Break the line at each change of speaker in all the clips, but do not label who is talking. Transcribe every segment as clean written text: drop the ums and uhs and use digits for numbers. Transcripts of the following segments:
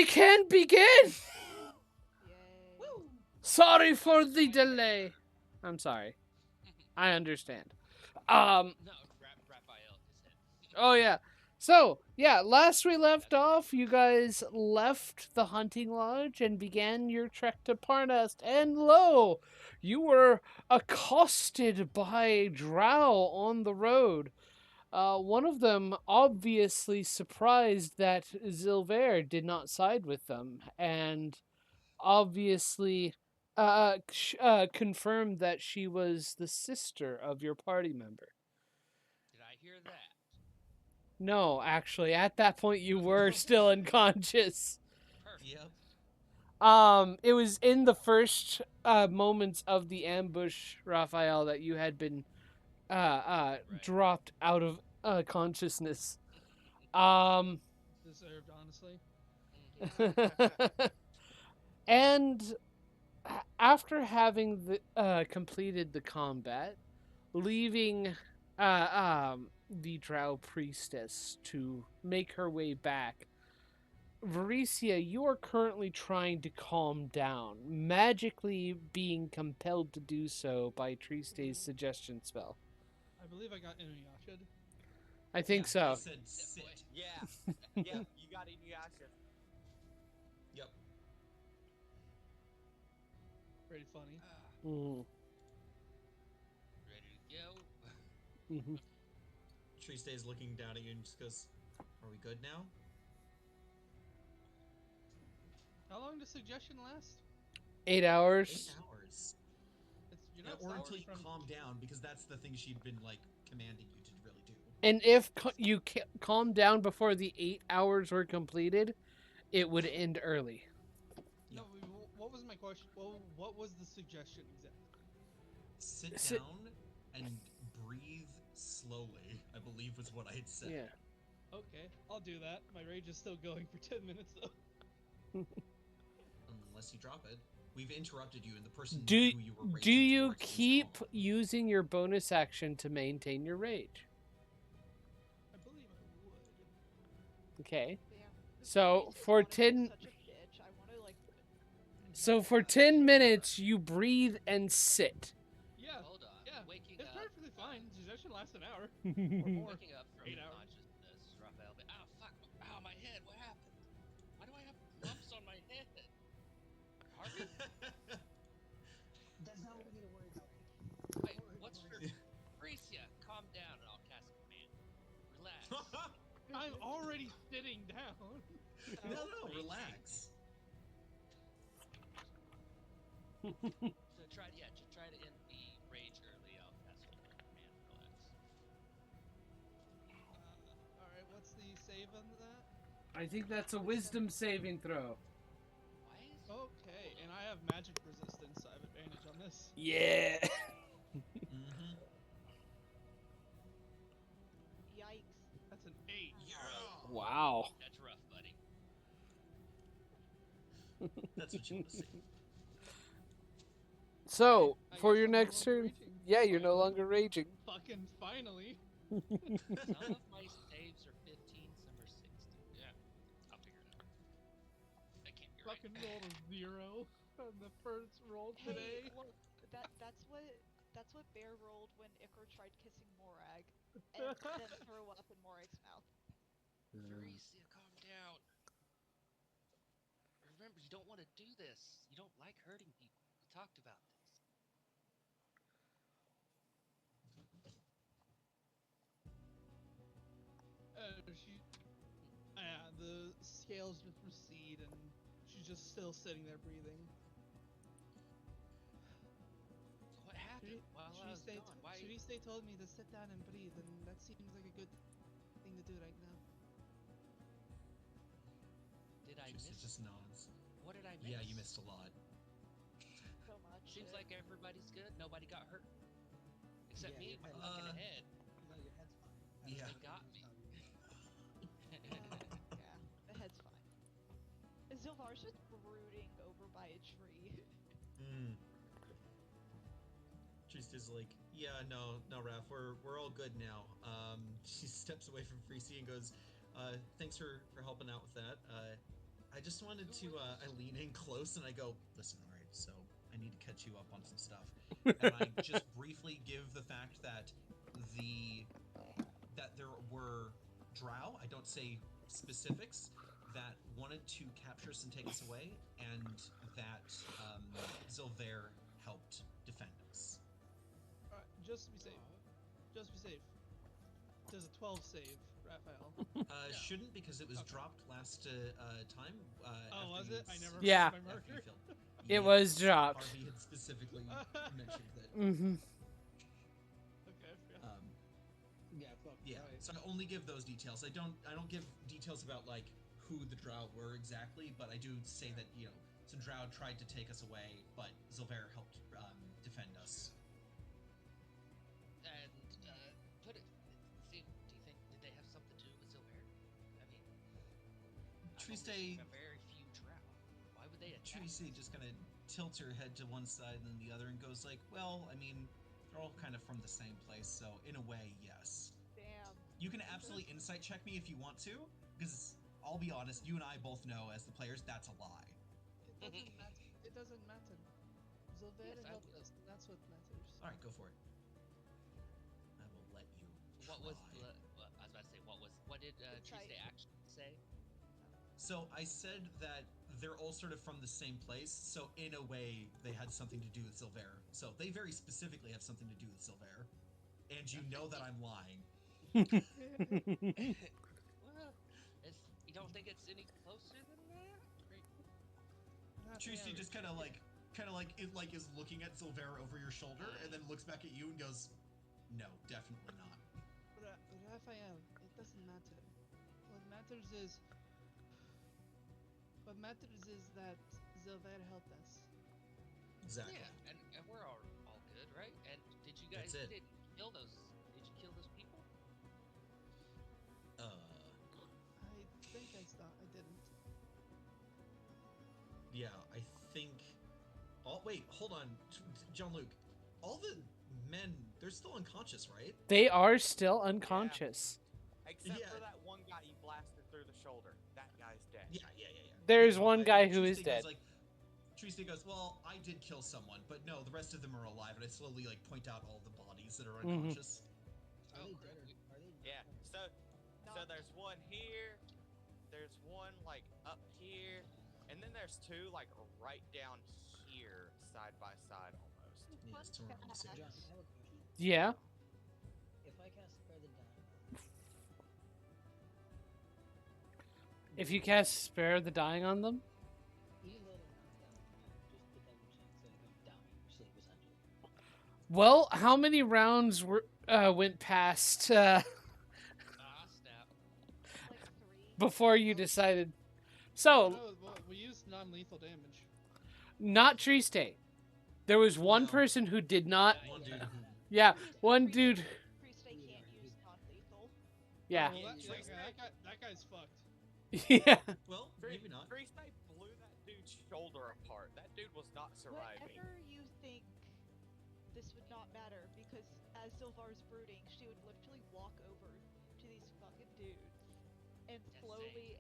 we can begin!
Yay.
Woo!
Sorry for the delay. I'm sorry. I understand.
No, Raphael is it.
Oh yeah. So, yeah, last we left off, you guys left the hunting lodge and began your trek to Parnast, and lo, you were accosted by drow on the road. One of them obviously surprised that Zilver did not side with them, and obviously confirmed that she was the sister of your party member.
Did I hear that?
No, actually, at that point you were still unconscious.
Perfect.
Yep.
It was in the first moments of the ambush, Raphael, that you had been
Right.
dropped out of consciousness.
Deserved, honestly.
And after having completed the combat, leaving the drow priestess to make her way back, Varicia, you are currently trying to calm down, magically being compelled to do so by Triste's suggestion spell.
I believe I got Inuyasha.
I think so.
I said sit.
Yeah. Yeah, you got Inuyasha.
Yep.
Pretty funny.
Mm.
Ready to go?
Mm-hmm.
Tree stays looking down at you and just goes, "Are we good now?"
How long does suggestion last?
8 hours.
8 hours.
You're
Yeah,
not
or
hours
until you
from...
calm down, because that's the thing she'd been like commanding you to really do.
And if you calm down before the 8 hours were completed, it would end early.
No, what was my question? What was the suggestion exactly?
Sit down and breathe slowly, I believe was what I had said.
Yeah.
Okay, I'll do that. My rage is still going for 10 minutes though.
Unless you drop it. We've interrupted you, and the person
Do
who you were raging
do you
towards was
keep
gone.
using your bonus action to maintain your rage?
I believe I would.
Okay.
Damn, this
So,
priest is
for
wanting to be
10
such a bitch. I want to like.
So for 10 minutes you breathe and sit.
Yeah.
Hold on.
Yeah.
Waking
It's
up.
perfectly fine. Suggestion lasts an hour.
Or
more.
Waking up from
8 hours.
consciousness, Raphael. Ow, fuck. Ow, my head. What happened? Why do I have lumps on my head? Harvey?
That's not what we need to worry about.
Wait, what's your... Bricia, calm down and I'll cast command. Relax.
I'm already sitting down.
No, relax.
So try to end the rage early. I'll cast command. Relax.
Alright, what's the save on that?
I think that's a wisdom saving throw.
Why is...
Okay, and I have magic resistance, so I have advantage on this.
Yeah.
Mm-hmm.
Yikes.
That's an 8.
Wow.
That's rough, buddy.
That's what you want to see.
So,
I
for
guess
your
I'm no
next
longer
turn,
raging.
yeah, you're no
Finally.
longer raging.
Fucking finally.
Some of my saves are 15, some are 60. Yeah, I'll figure it out. I can't be right.
Fucking rolled a 0 on the first roll today.
Hey, look, that's what Bear rolled when Icar tried kissing Morag, and then threw up in Morag's mouth.
Bricia, calm down. Remember, you don't want to do this. You don't like hurting people. We talked about this.
The scales just recede, and she's just still sitting there breathing.
So what happened while I was gone? Why?
Shuriste told me to sit down and breathe, and that seems like a good thing to do right now.
Did I
She
miss?
just nods.
What did I miss?
Yeah, you missed a lot.
So much.
Seems
shit.
like everybody's good. Nobody got hurt. Except
Yeah,
me and my
your
fucking head.
No, your head's fine.
Yeah.
They got me.
Yeah, the head's fine. Zilvar's just brooding over by a tree.
Mm. Trist is like, yeah, no, Raph, we're all good now. She steps away from Freecy and goes, thanks for helping out with that. I just wanted to. I lean in close and I go, listen, all right. So I need to catch you up on some stuff, and I just briefly give the fact that there were drow. I don't say specifics that wanted to capture us and take us away, and that Zilver helped defend us.
Alright, just to be safe. Just to be safe. There's a 12 save, Raphael.
Shouldn't because it was
Okay.
dropped last time.
Oh, was it? I never
Yeah.
my marker.
It was dropped.
Harvey had specifically mentioned that.
Mm-hmm.
Okay, I forgot.
Yeah, fuck.
Yeah,
Right.
so I only give those details. I don't give details about like who the drow were exactly, but I do say that some drow tried to take us away, but Zilver helped defend us.
And put it. See, do you think did they have something to do with Silver? I mean,
Triste,
a very few drow. Why would they attack?
Triste just kind of tilts her head to one side and then the other and goes like, "Well, I mean, they're all kind of from the same place, so in a way, yes."
Damn.
You can absolutely insight check me if you want to, because I'll be honest, you and I both know as the players that's a lie.
It doesn't matter. It doesn't matter. Zilver
Yes, I
helped
will.
us, and that's what matters.
All right, go for it. I will let you.
What was
try.
the? I was about to say what did
Insight.
Tuesday actually say?
So I said that they're all sort of from the same place, so in a way they had something to do with Silver. So they very specifically have something to do with Silver. And you know that I'm lying.
Well, you don't think it's any closer than that?
Triste just kind of like is looking at Silver over your shoulder and then looks back at you and goes, "No, definitely not."
Raphael, it doesn't matter. What matters is that Zilver helped us.
Exactly.
Yeah, and we're all good, right? And did you guys
That's it.
did kill those? Did you kill those people?
I think I didn't.
Yeah, I think. Oh wait, hold on, John Luke. All the men, they're still unconscious, right?
They are still unconscious.
Except
Yeah.
for that one guy you blasted through the shoulder. That guy's dead.
Yeah.
There's
Yeah,
one
I-
guy who
Triste
is dead.
Goes Triste goes, "Well, I did kill someone, but no, the rest of them are alive." And I slowly point out all the bodies that are unconscious.
Oh, Are they dead or are they?
Not
So there's one here. There's one like up here, and then there's two like right down here, side by side almost.
Yeah, so we're on the same.
John, I have a question.
Yeah.
If I cast Spare the Dying,
If you cast Spare the Dying on them,
even though they're not down, just the double chance of them dying or sleep essentially.
well, how many rounds went past
Ah, snap.
like 3.
before you decided? So,
No, well, we used non-lethal damage.
not Triste. There was one
No.
person who did not.
One dude.
Yeah, one dude.
Priest can't use non-lethal.
Yeah.
Oh, well,
Yeah,
that guy's fucked.
Yeah.
Well, maybe not.
Priest blew that dude's shoulder apart. That dude was not surviving.
Whatever you think, this would not matter because as Sylvar's brooding, she would literally walk over to these fucking dudes and
That's
slowly.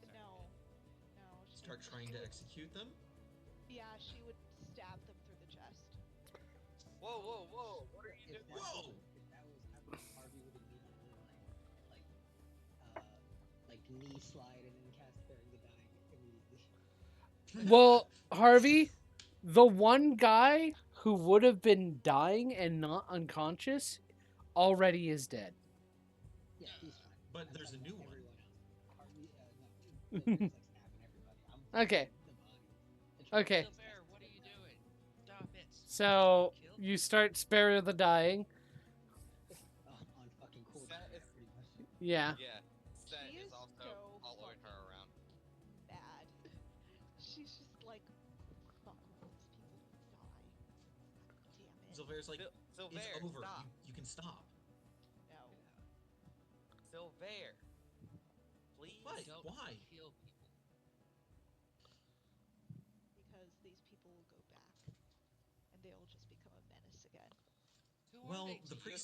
No, sorry.
No.
Start trying to execute them.
Yeah, she would stab them through the chest.
Whoa! What are you doing?
Whoa!
If that was happening, Harvey would immediately like knee slide and then cast Bearing the Dying immediately.
Well, Harvey, the one guy who would have been dying and not unconscious already is dead.
Yeah, he's fine.
But
I'm
there's a
talking
new
about
one.
everyone else. Harvey, no, Zilver's, like snapping everybody. I'm
Okay.
the body.
Okay.
Silver, what are you doing? Stop it.
So
Kill
you start Spare the Dying.
On fucking cool. That is- pretty much.
Yeah.
Yeah, Set
She
is
is
also
so
following her
fucking-
around.
Bad. She's just like, fuck, will these people die? Damn it.
Silver's like,
Silver,
it's over.
stop.
You can stop.
No.
Silver, please.
What?
Don't
Why?
kill people.
Because these people will go back and they'll just become a menace again.
Who are
Well,
they
the
to you?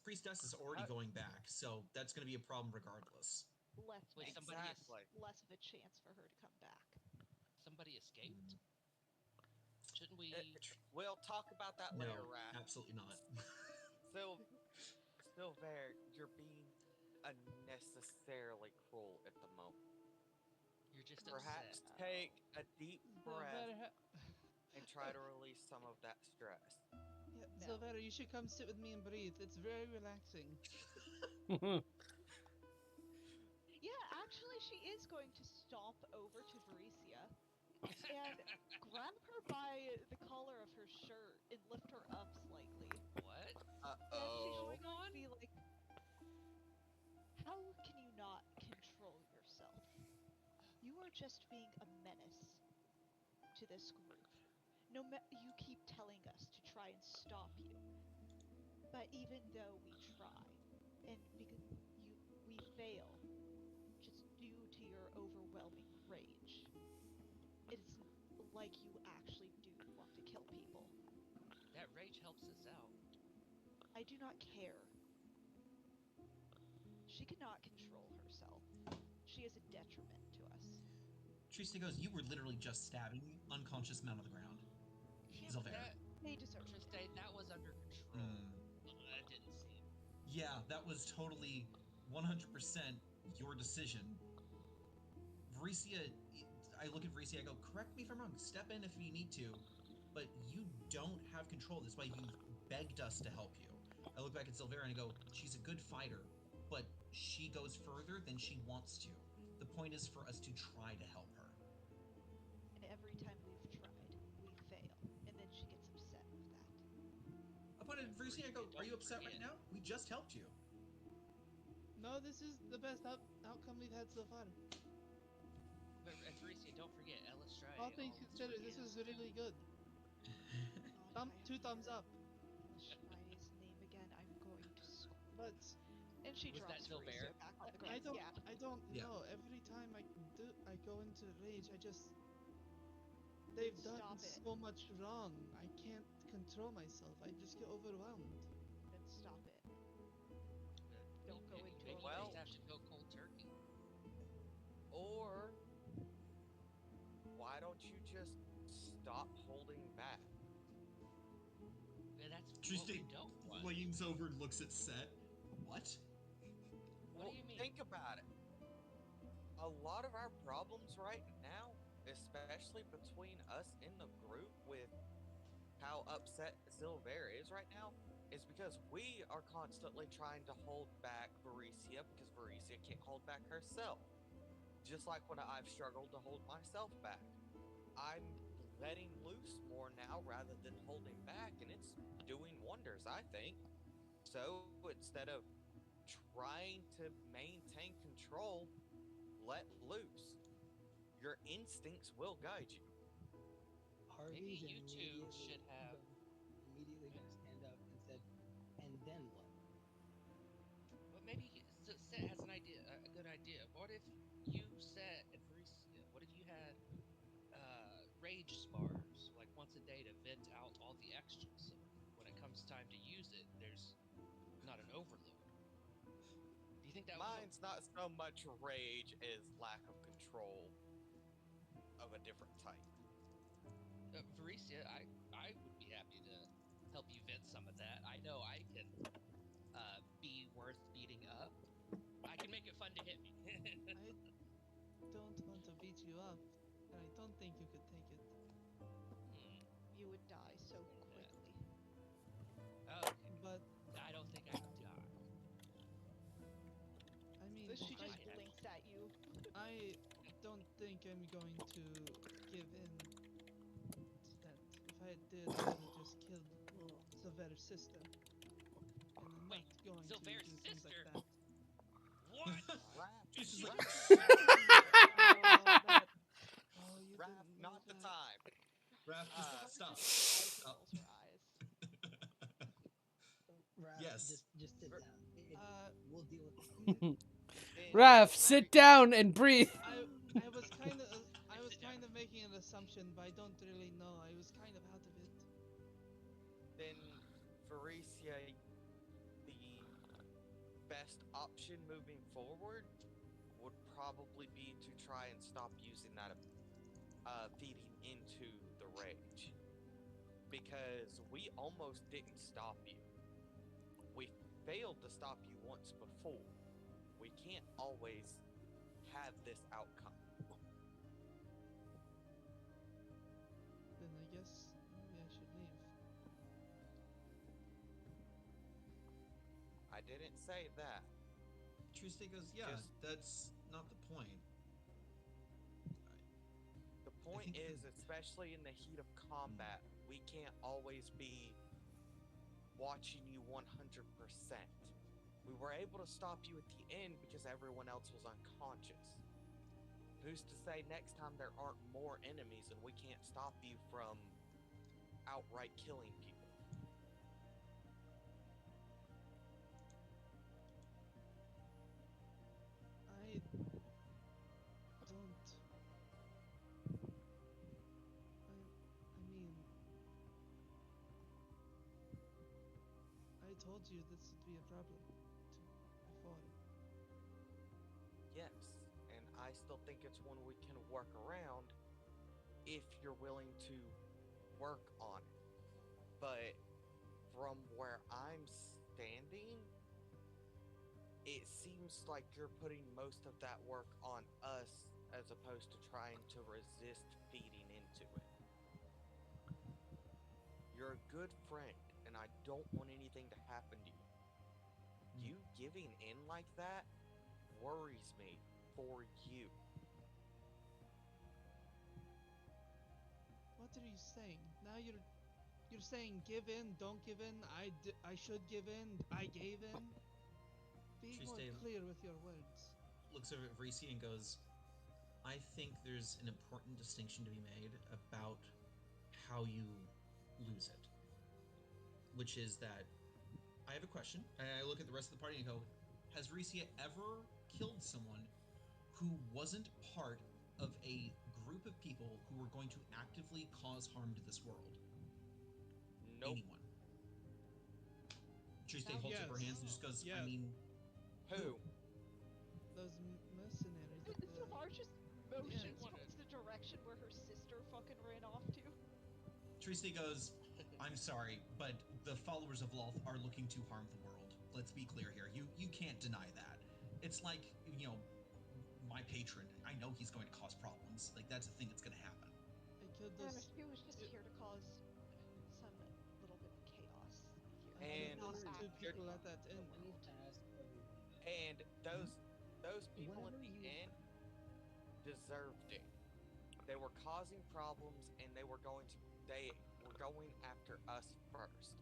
priestess is already going back, so that's going to be a problem regardless.
Let's
Wait,
make
somebody is-
Exactly.
less of a chance for her to come back.
Somebody escaped? Shouldn't we...
We'll talk about that
No,
later, Raph.
absolutely not.
Silver, you're being unnecessarily cruel at the moment.
You're just
Perhaps
upset.
take a deep breath
Silvera,
and try to release some of that stress.
Yeah,
No.
Silvera, you should come sit with me and breathe. It's very relaxing.
Yeah, actually, she is going to stomp over to Varisia and grab her by the collar of her shirt and lift her up slightly.
What?
And she's
Uh-oh.
going to be like, how can you not control yourself? You are just being a menace to this group. You keep telling us to try and stop you. But even though we try, and because we fail, just due to your overwhelming rage, it's like you actually do want to kill people.
That rage helps us out.
I do not care. She cannot control herself. She is a detriment to us.
Trista goes, you were literally just stabbing unconscious men on the ground.
Yeah,
Silvera.
but that...
They deserve it.
Triste, that was under control. That didn't seem...
Yeah, that was totally 100% your decision. Varisia, I look at Varisia, I go, correct me if I'm wrong, step in if you need to, but you don't have control. That's why you've begged us to help you. I look back at Silvera and I go, she's a good fighter, but she goes further than she wants to. The point is for us to try to help her.
And every time we've tried, we fail. And then she gets upset with that.
Upon it, Varisia, I go, are you upset right now? We just helped you.
No, this is the best outcome we've had so far.
But Faricia, don't forget, Ellis Stride.
All things considered, this is really good.
God, if I
Two
ever
thumbs
hear
up.
Stride's name again, I'm going to scream.
But
And she
Was that
drops
Silvera?
Faricia back on the ground.
I don't
Yeah.
know. Every time I go into rage, they've done
Stop it.
so much wrong. I can't control myself. I just get overwhelmed.
Then stop it. Don't go into
Maybe
a
you
Well-
just have to go cold turkey.
Or why don't you just stop holding back?
And that's
Trista
what we don't want.
leans over and looks at Set. What?
What do you mean?
Think about it. A lot of our problems right now, especially between us in the group with how upset Silver is right now, is because we are constantly trying to hold back Borislav because Borislav can't hold back herself. Just like when I've struggled to hold myself back. I'm letting loose more now rather than holding back, and it's doing wonders, I think. So instead of trying to maintain control, let loose. Your instincts will guide you.
Harvey's
Maybe you two
immediately
should have-
immediately gonna stand up and said, and then what?
But maybe Set has an idea, a good idea. What if you Set and Faricia, what if you had rage spars like once a day to vent out all the extras, so when it comes time to use it, there's not an overload. Do you think that
Mine's not so much rage as lack of control of a different type.
Faricia, I would be happy to help you vent some of that. I know I can be worth beating up. I can make it fun to hit me.
I don't want to beat you up. I don't think you could take it.
You would die so quickly.
Okay.
But
I don't think I could die.
I mean,
But she
if
just
I-
blinks at you.
I don't think I'm going to give in. That if I did, I would have just killed Silvera's sister. And I'm
Wait,
not going
Silvera's
to do things
sister?
like that.
What?
She's just like,
You
Raph,
didn't know
not the
that.
time.
Raph, just stop.
Just
Stop.
rolls her eyes.
Raph,
Yes.
just sit down. We'll deal with it.
Then
Raph, sit down and breathe.
I was kind of making an assumption, but I don't really know. I was kind of out of it.
Then Faricia, the best option moving forward would probably be to try and stop using that feeding into the rage. Because we almost didn't stop you. We failed to stop you once before. We can't always have this outcome.
Then I guess maybe I should leave.
I didn't say that.
Tuesday goes, yeah,
Just-
that's not the point.
The point
think
is, especially in the heat of combat, we can't always be watching you 100%. We were able to stop you at the end because everyone else was unconscious. Who's to say next time there aren't more enemies and we can't stop you from outright killing people?
I don't. I mean, I told you this would be a problem before.
Yes, and I still think it's one we can work around if you're willing to work on it. But from where I'm standing, it seems like you're putting most of that work on us as opposed to trying to resist feeding into it. You're a good friend, and I don't want anything to happen to you. You giving in like that worries me for you.
What are you saying? Now you're saying give in, don't give in. I should give in. I gave in. Be more
Tuesday
clear with your words.
looks over at Vrisi and goes, I think there's an important distinction to be made about how you lose it. Which is that I have a question, and I look at the rest of the party and go, has Vrisi ever killed someone who wasn't part of a group of people who were going to actively cause harm to this world?
Nope.
Anyone? Tuesday holds up her
Yes.
hands and just goes, I
Yes.
mean,
Who?
Those mercenaries at the...
Sylvar just motions
Yeah.
towards the direction where her sister fucking ran off to.
Tuesday goes, I'm sorry, but the followers of Lolth are looking to harm the world. Let's be clear here. You can't deny that. It's like, my patron. I know he's going to cause problems. Like, that's a thing that's going to happen.
I killed
Yeah,
those...
he was just here to cause some little bit of chaos here.
And
not
those two
act
people
like
at that inn.
I need to ask everyone this.
And those people at
Whenever
the
you-
end deserved it. They were causing problems and they were going after us first.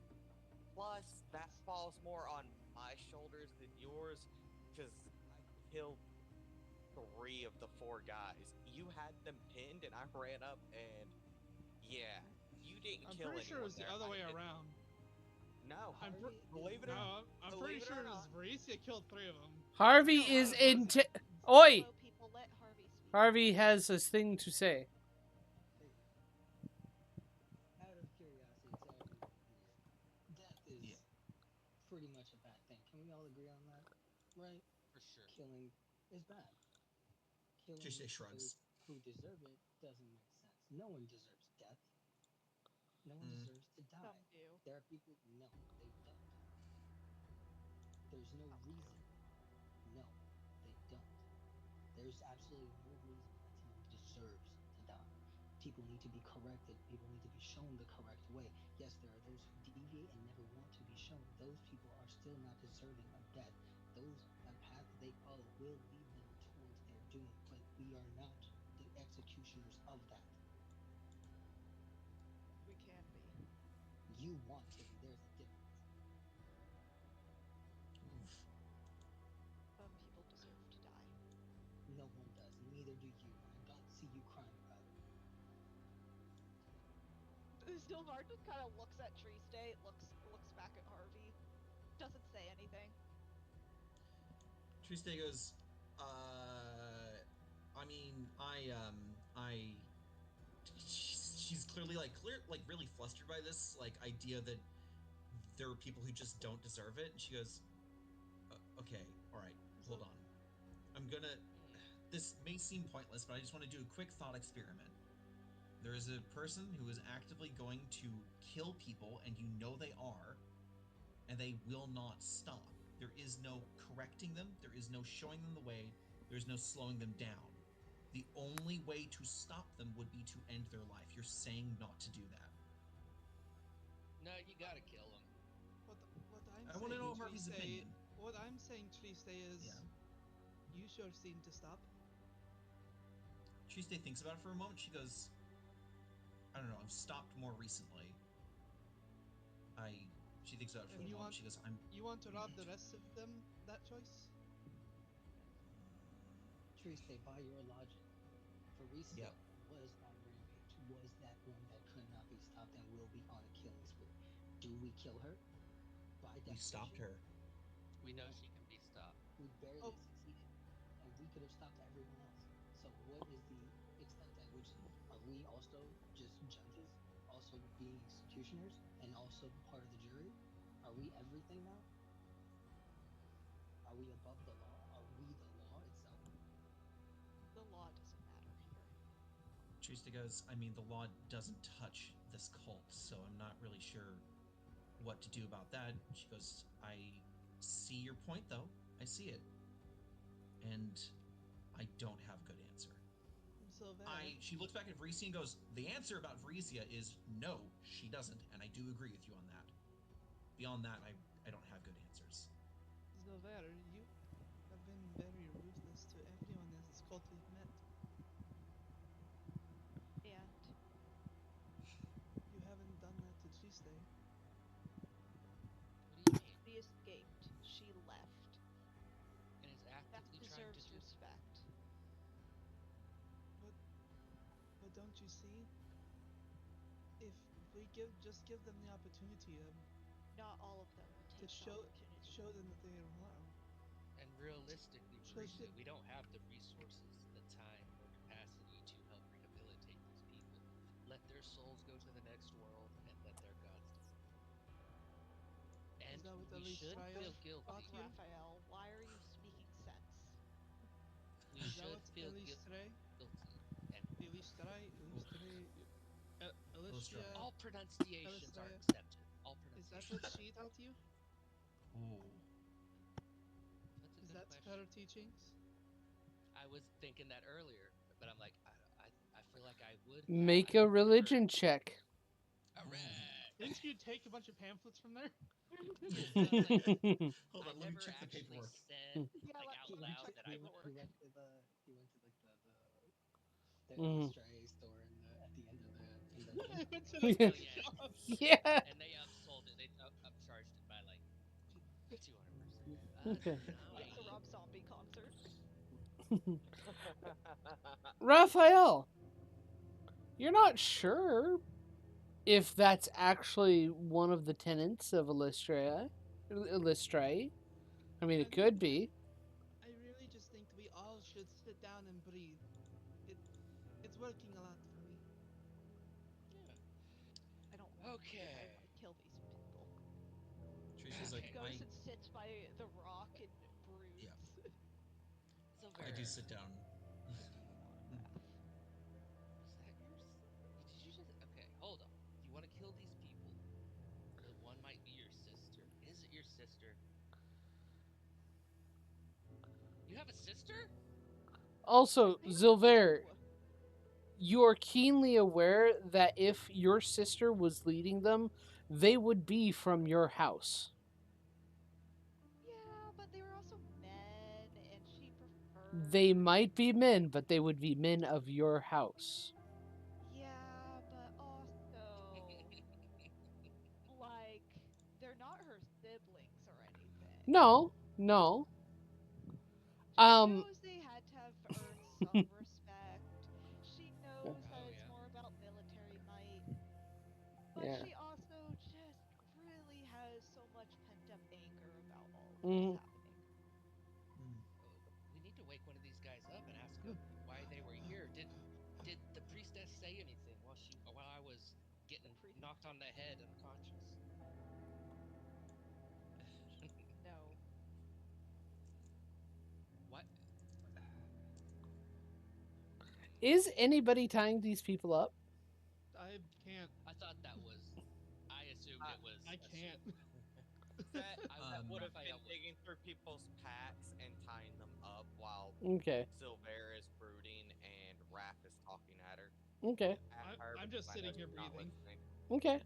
Plus, that falls more on my shoulders than yours, because I killed 3 of the 4 guys. You had them pinned and I ran up and yeah, you didn't
I'm
kill
pretty sure it
anyone
was the
there.
other
I
way
did.
around.
No,
Harvey
believe it or not.
No, I'm pretty
Believe it
sure
or
it was
not.
Varisia killed 3 of them.
Harvey
No,
is
no,
in. Oi!
Hello, people, let Harvey speak.
Harvey has a thing to say.
Out of curiosity to everyone here, death is
Yeah.
pretty much a bad thing. Can we all agree on that? Right?
For sure.
Killing is bad. Killing
Tuesday
those
shrugs.
who deserve it doesn't make sense. No one deserves death. No one
Mm.
deserves to die.
Some do.
There are people, no, they don't. There's no reason. No, they don't. There's absolutely no reason that someone deserves to die. People need to be corrected. People need to be shown the correct way. Yes, there are those who deviate and never want to be shown. Those people are still not deserving of death. That path that they follow will lead them towards their doom, but we are not the executioners of that.
We can be.
You want to be. There's a difference.
Some people deserve to die.
No one does. Neither do you. And I don't see you crying about it.
Sylvar just kind of looks at Triste, looks back at Harvey, doesn't say anything.
Tuesday goes, I mean, she's clearly like really flustered by this idea that there are people who just don't deserve it. And she goes, okay, all right, hold on. I'm gonna this may seem pointless, but I just want to do a quick thought experiment. There is a person who is actively going to kill people, and you know they are, and they will not stop. There is no correcting them, there is no showing them the way, there's no slowing them down. The only way to stop them would be to end their life. You're saying not to do that.
No, you gotta kill him.
What I'm
I want to
saying,
know Murphy's
Triste,
opinion.
what I'm saying, Triste, is
Yeah.
you sure seem to stop.
Tuesday thinks about it for a moment. She goes, I don't know, I've stopped more recently. She thinks about it for
And
a
you
moment.
want
She goes,
you want to rob the rest of them that choice?
Triste, by your logic, Faricia
Yep.
was on rampage, was that one that could not be stopped and will be on a killing spree. Do we kill her? By
We
definition,
stopped her.
We know she can be stopped.
we barely
Oh.
succeeded, and we could have stopped everyone else. So, what is the extent at which are we also just judges, also being executioners, and also part of the jury? Are we everything now? Are we above the law? Are we the law itself?
The law doesn't matter here.
Tuesday goes, I mean, the law doesn't touch this cult, so I'm not really sure what to do about that. She goes, I see your point, though. I see it. And I don't have a good answer.
So there.
She looks back at Vreesia and goes, the answer about Vreesia is no, she doesn't, and I do agree with you on that. Beyond that, I don't have good answers.
Zilver, you have been very ruthless to everyone in this cult we've met.
And
You haven't done that to Triste.
What do you mean?
she escaped. She left.
And is
That
actively trying to
deserves
do.
respect.
But don't you see? If we just give them the opportunity
Not all of them
to
take the opportunity.
show them that they are wrong.
And realistically,
Shows
Borislav,
that-
we don't have the resources, the time, or capacity to help rehabilitate these people. Let their souls go to the next world and let their gods decide. And
that what
we should
Alistraya
feel guilty.
taught you?
Raphael, why are you speaking sense?
We
Is that
should
what
feel
Alistraya?
guilty. And
Alistria.
all pronunciations are
Alistraya.
accepted. All
Is that what
pronunciations.
she taught you?
Ooh.
That's a
Is
good
that
question.
her teachings?
I was thinking that earlier, but I'm like, I feel like I would
Make a religion check.
Alright.
Didn't you take a bunch of pamphlets from there?
Hold
I
on, let me
never
check the
actually
paperwork.
said
Yeah,
like
let
out
me
loud
check
that
the
I would.
paperwork.
He went to like the
Mhm.
Illustrated store in the at the end of the
I
convention.
went to the
Yeah.
gift shop.
Yeah.
And they upsold it. They upcharged it by like 200%.
Okay.
Like the Rob Zombie concert.
Raphael, you're not sure if that's actually one of the tenets of Illustrae. I mean, it could be.
I really just think we all should sit down and breathe. It's working a lot for me.
I don't want to. I
Okay.
want to kill these people.
Tricia's
He
like,
goes and sits by the rock and broods.
Yeah.
So
I do sit down.
Was that yours? Did you just? Okay, hold on. You want to kill these people? The one might be your sister. Is it your sister? You have a sister?
Also,
They
Zilver,
do.
you're keenly aware that if your sister was leading them, they would be from your house.
Yeah, but they were also men, and she preferred.
They might be men, but they would be men of your house.
Yeah, but also, like, they're not her siblings or anything.
No.
She
Um.
knows they had to have earned some respect. She knows that
Oh,
it's
yeah.
more about military might. But
Yeah.
she also just really has so much pent up anger about all of
Mhm.
this happening.
We need to wake one of these guys up and ask them why they were here. Did the priestess say anything while I was getting knocked on the head unconscious?
No.
What?
Is anybody tying these people up?
I can't.
I thought that was. I assumed it was.
I can't.
That
I
would have
if I
been
was.
digging through people's packs and tying them up while
Okay.
Silver is brooding and Raph is talking at her.
Okay.
At her
I'm
because
just
I know
sitting here
she's not
breathing.
listening.
Okay.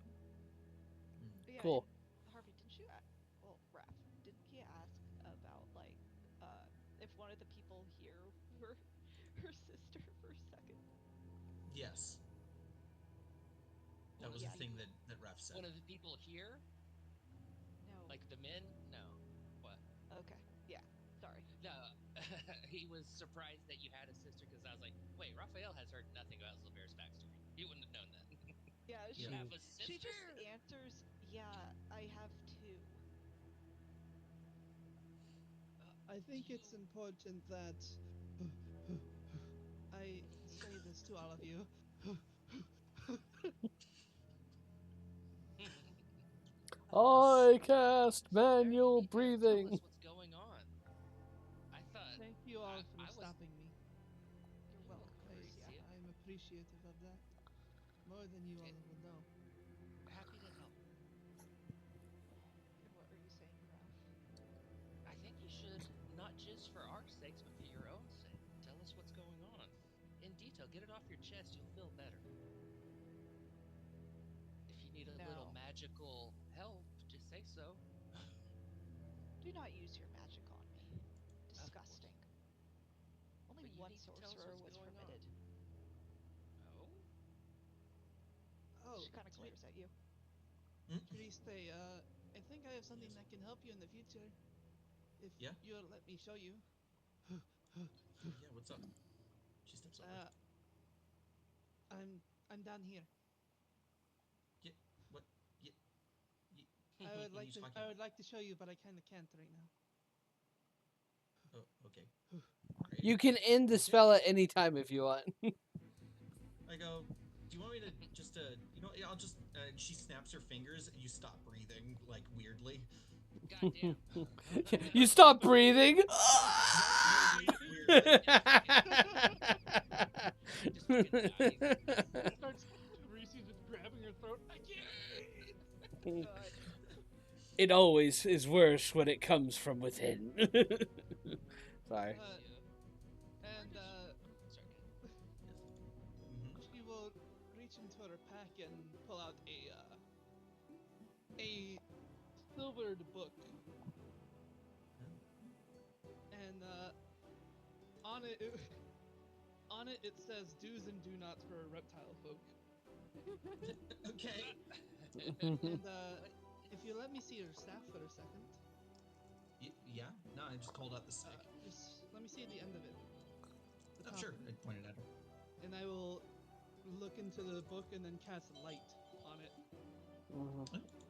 But yeah,
Cool.
and Harvey, didn't you ask? Well, Raph, didn't he ask about like if one of the people here were her sister for a second?
Yes. That
One
was
of
a
Yeah.
the
thing
people,
that Ref said.
one of the people here,
No.
like the men. No. What?
Okay. Yeah. Sorry.
No. He was surprised that you had a sister because I was like, wait, Raphael has heard nothing about Silvera's backstory. He wouldn't have known that.
Yeah.
You
Yeah.
have a sister.
She just answers, "Yeah, I have two."
I think it's important that I say this to all of you.
I cast
Silvera, you
manual
need to tell
breathing.
us what's going on. I thought.
Thank you all for
I was-
stopping me.
You're
You're
welcome,
welcome,
Alicia.
Alicia.
I'm appreciative of that. More than you all will know.
Happy to help.
And what are you saying, Raph?
I think you should, not just for our sakes, but for your own sake, tell us what's going on. In detail, get it off your chest, you'll feel better. If you need a little
No.
magical help, just say so.
Do not use your magic on me.
course.
Disgusting. Only
But you
one
need to tell us
sorcerer
what's
was
going on.
permitted.
Oh?
Oh,
She kind of glares at you.
Triste, I think I have something that can help you in the future. If
Yeah?
you'll let me show you.
Yeah, what's up? She steps over.
I'm down here.
Yeah, what? Yeah,
I would
What are
like
you
to.
talking
I
about?
would like to show you, but I kind of can't right now.
Oh, okay. Great.
You can end the spell at any time if you want.
I go, do you want me to just, you know, yeah, I'll just, she snaps her fingers and you stop breathing, like, weirdly.
Goddamn.
You stop breathing.
Weirdly.
Just fucking dies.
Starts Reese just grabbing her throat. I can't.
God.
It always is worse when it comes from within. Sorry.
And
Sorry, kid.
Mhm.
she will reach into her pack and pull out a silvered book. And on it, on it says "Do's and Do Nots for reptile folk."
Okay.
And if you let me see your staff for a second,
Yeah? No, I just hold out the stick.
just let me see the end of it. The
Oh,
top
sure.
of
I
it.
pointed at her.
And I will look into the book and then cast light on it.
I'm meant to be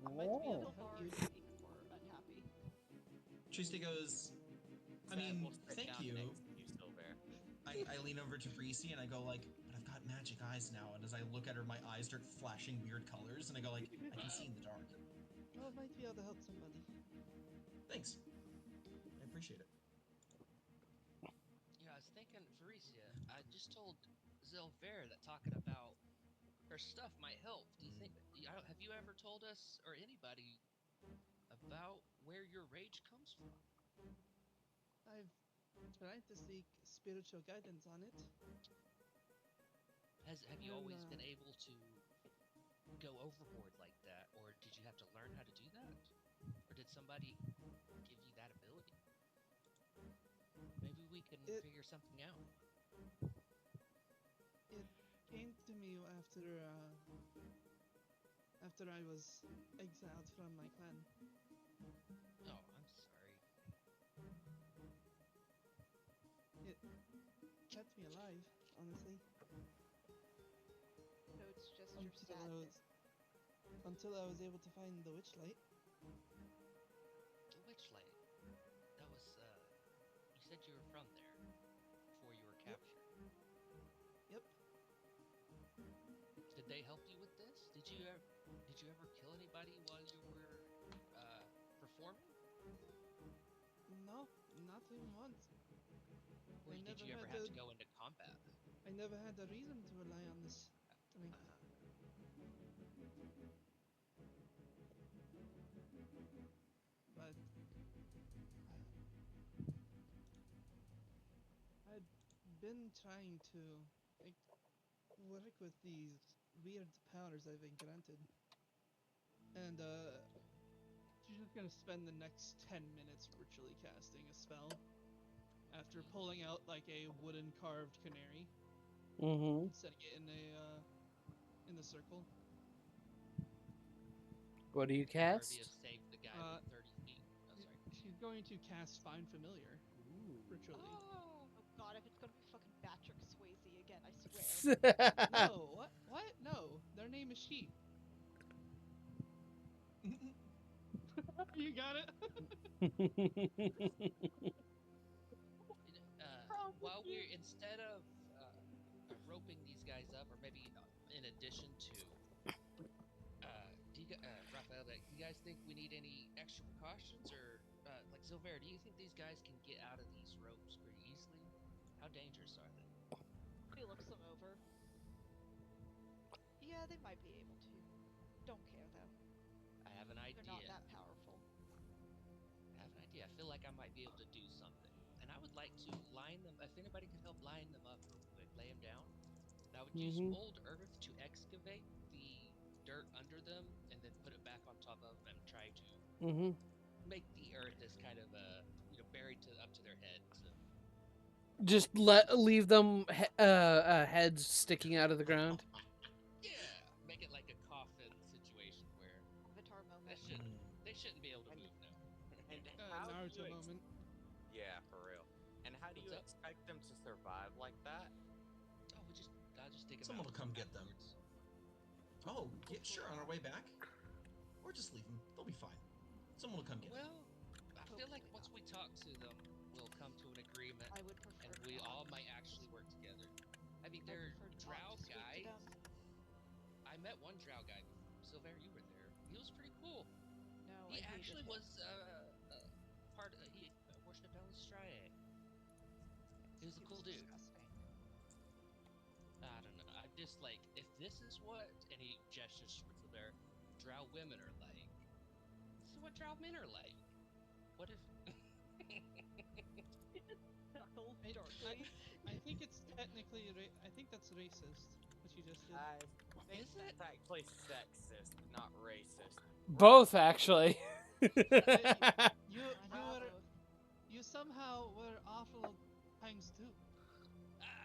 a little
Help
more
you.
happy or unhappy.
Triste goes, I
Zed
mean,
will sit
thank
down
you.
next to you, Silver.
I lean over to Breezy and I go like, but I've got magic eyes now. And as I look at her, my eyes start flashing weird colors. And I go like, I can see in the dark.
Oh, I might be able to help somebody.
Thanks. I appreciate it.
Yeah, I was thinking, Faricia, I just told Zilver that talking about her stuff might help. Do you think? Have you ever told us or anybody about where your rage comes from?
I've tried to seek spiritual guidance on it.
Have you always
And,
been able to go overboard like that, or did you have to learn how to do that, or did somebody give you that ability? Maybe we can figure something out.
It came to me after I was exiled from my clan.
Oh, I'm sorry.
It kept me alive, honestly,
So it's just your
until I was able to find the witch light.
The Witchlight. That was, you said you were from there before you were captured.
Yep.
Did they help you with this? Did you ever kill anybody while you were performing?
No, not even once.
Or
I
did
never
you ever
had
have
to-
to go into combat?
I never had a reason to rely on this strength. But I'd been trying to like work with these weird powers I've been granted, and she's just gonna spend the next 10 minutes ritually casting a spell after pulling out like a wooden carved canary
Mm-hmm.
and setting it in the circle.
What do you
Harvey
cast?
have saved the guy
Uh,
with 30 feet. Oh, sorry.
She's going to cast Find Familiar ritually.
Oh god, if it's gonna be fucking Patrick Swayze again, I swear.
No, what? What? No, their name is Sheep. You got it.
While we're instead of roping these guys up, or maybe in addition to, Raphael, do you guys think we need any extra precautions, or like Silver? Do you think these guys can get out of these ropes pretty easily? How dangerous are they?
He looks them over. Yeah, they might be able to. Don't care though.
I have an idea.
They're not that powerful.
I have an idea. I feel like I might be able to do something, and I would like to line them. If anybody could help line them up real quick, lay them down. And I would use old earth to excavate the dirt under them, and then put it back on top of them, and try to make the earth as kind of buried up to their head. So.
Just leave them heads sticking out of the ground.
Yeah, make it like a coffin situation where
Avatar moment.
they shouldn't be able to move now.
And how do
Naruto
you
moment.
Yeah, for real. And how do you
What's up?
expect them to survive like that?
Oh, I'll just dig them
Someone
out
will come get them.
afterwards.
Oh, yeah, sure, on our way back. Or just leave them. They'll be fine. Someone will come get them.
Well, I feel like once we talk to them, we'll come to an agreement,
I would prefer
and we
not.
all might actually work together. I mean,
I
they're
prefer not
drow
to speak to
guys.
them.
I met one drow guy before. Silver, you were there. He was pretty cool.
No,
He
I hated
actually
him.
was part of. He worshipped Striae. He was a cool dude.
Disgusting.
I don't know. I'm just like, if this is what, and he gestures to their drow women are like, this is what drow men are like. What if?
Knuckle
I,
darkly.
I think it's technically, I think that's racist, what you just did.
I think
Is it?
that's actually sexist, not racist.
Both, actually.
You somehow were awful times two.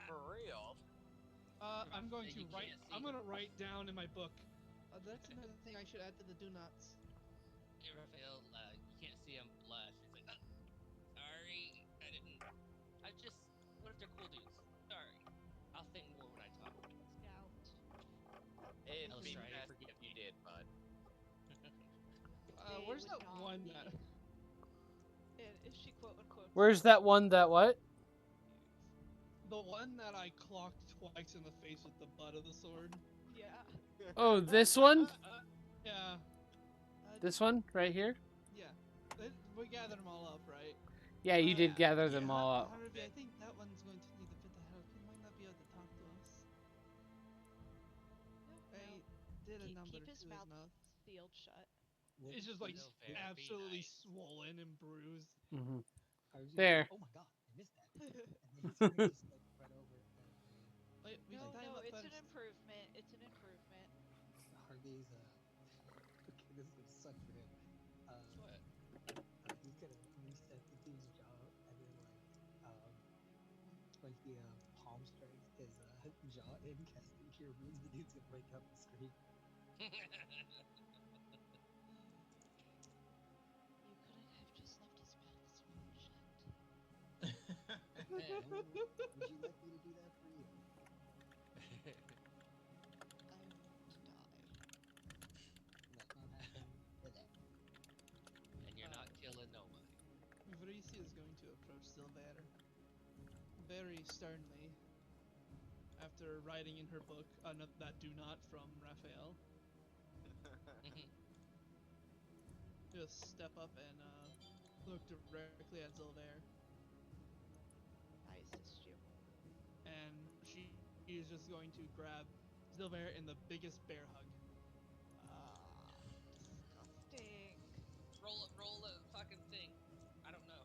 For real.
I'm going to
You
write.
can't see
I'm
them.
gonna write down in my book. That's another thing I should add to the do nots.
Hey, Raphael, you can't see him blush. He's like, sorry, I didn't. What if they're cool dudes? Sorry. I'll think more when I talk.
Scout.
It'd
I'll
be
try to
best
forgive
if you did, bud.
They
Where's
would
that
not
one
be-
that?
If she quote unquote.
Where's that one that what?
The one that I clocked twice in the face with the butt of the sword.
Yeah.
Oh, this one?
Yeah.
This one right here?
Yeah. We gathered them all up, right?
Yeah, you did
Yeah.
gather them all up.
Harvey, I think that one's going to need a bit of help. He might not be able to talk to us. I did a number
Keep his
to his
mouth
mouth.
sealed shut.
It's just like
Still very
absolutely
nice.
swollen and bruised.
There.
Oh my god, I missed that. And then he's gonna just like run over.
Wait, we
No,
should time
no,
up
it's
first.
an improvement. It's an improvement.
Harvey's okay, this is gonna suck for him.
What?
He's gonna reset the dude's jaw and then when he palm strikes his jaw in casting cure wounds, the dude's gonna wake up and scream.
You couldn't have just left his mouth sealed shut.
Would you like me to do that for you?
I won't die.
That's not happening today.
And you're not killing nobody.
Vrisi is going to approach Silver very sternly after writing in her book that do not from Raphael. Just step up and look directly at Silver,
I assist you.
and she he is just going to grab Silver in the biggest bear hug.
Disgusting.
Roll a fucking thing. I don't know.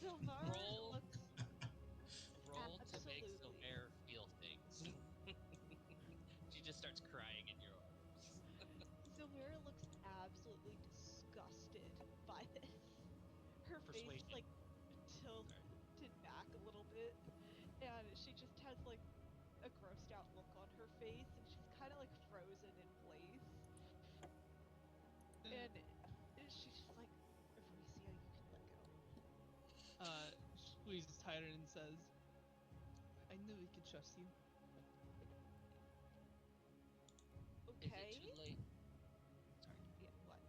Silver
Roll.
looks
Roll to make
Absolutely.
Silver feel things. She just starts crying in your arms.
Silver looks absolutely disgusted by this. Her face
Persuasion.
like tilted back a little bit, and she just has like a grossed out look on her face, and she's kind of like frozen in place. And she's just like, Evresia, you can let go.
Squeezes tighter and says, I knew we could trust you.
Okay.
Is it too late? Sorry.
Yeah, what?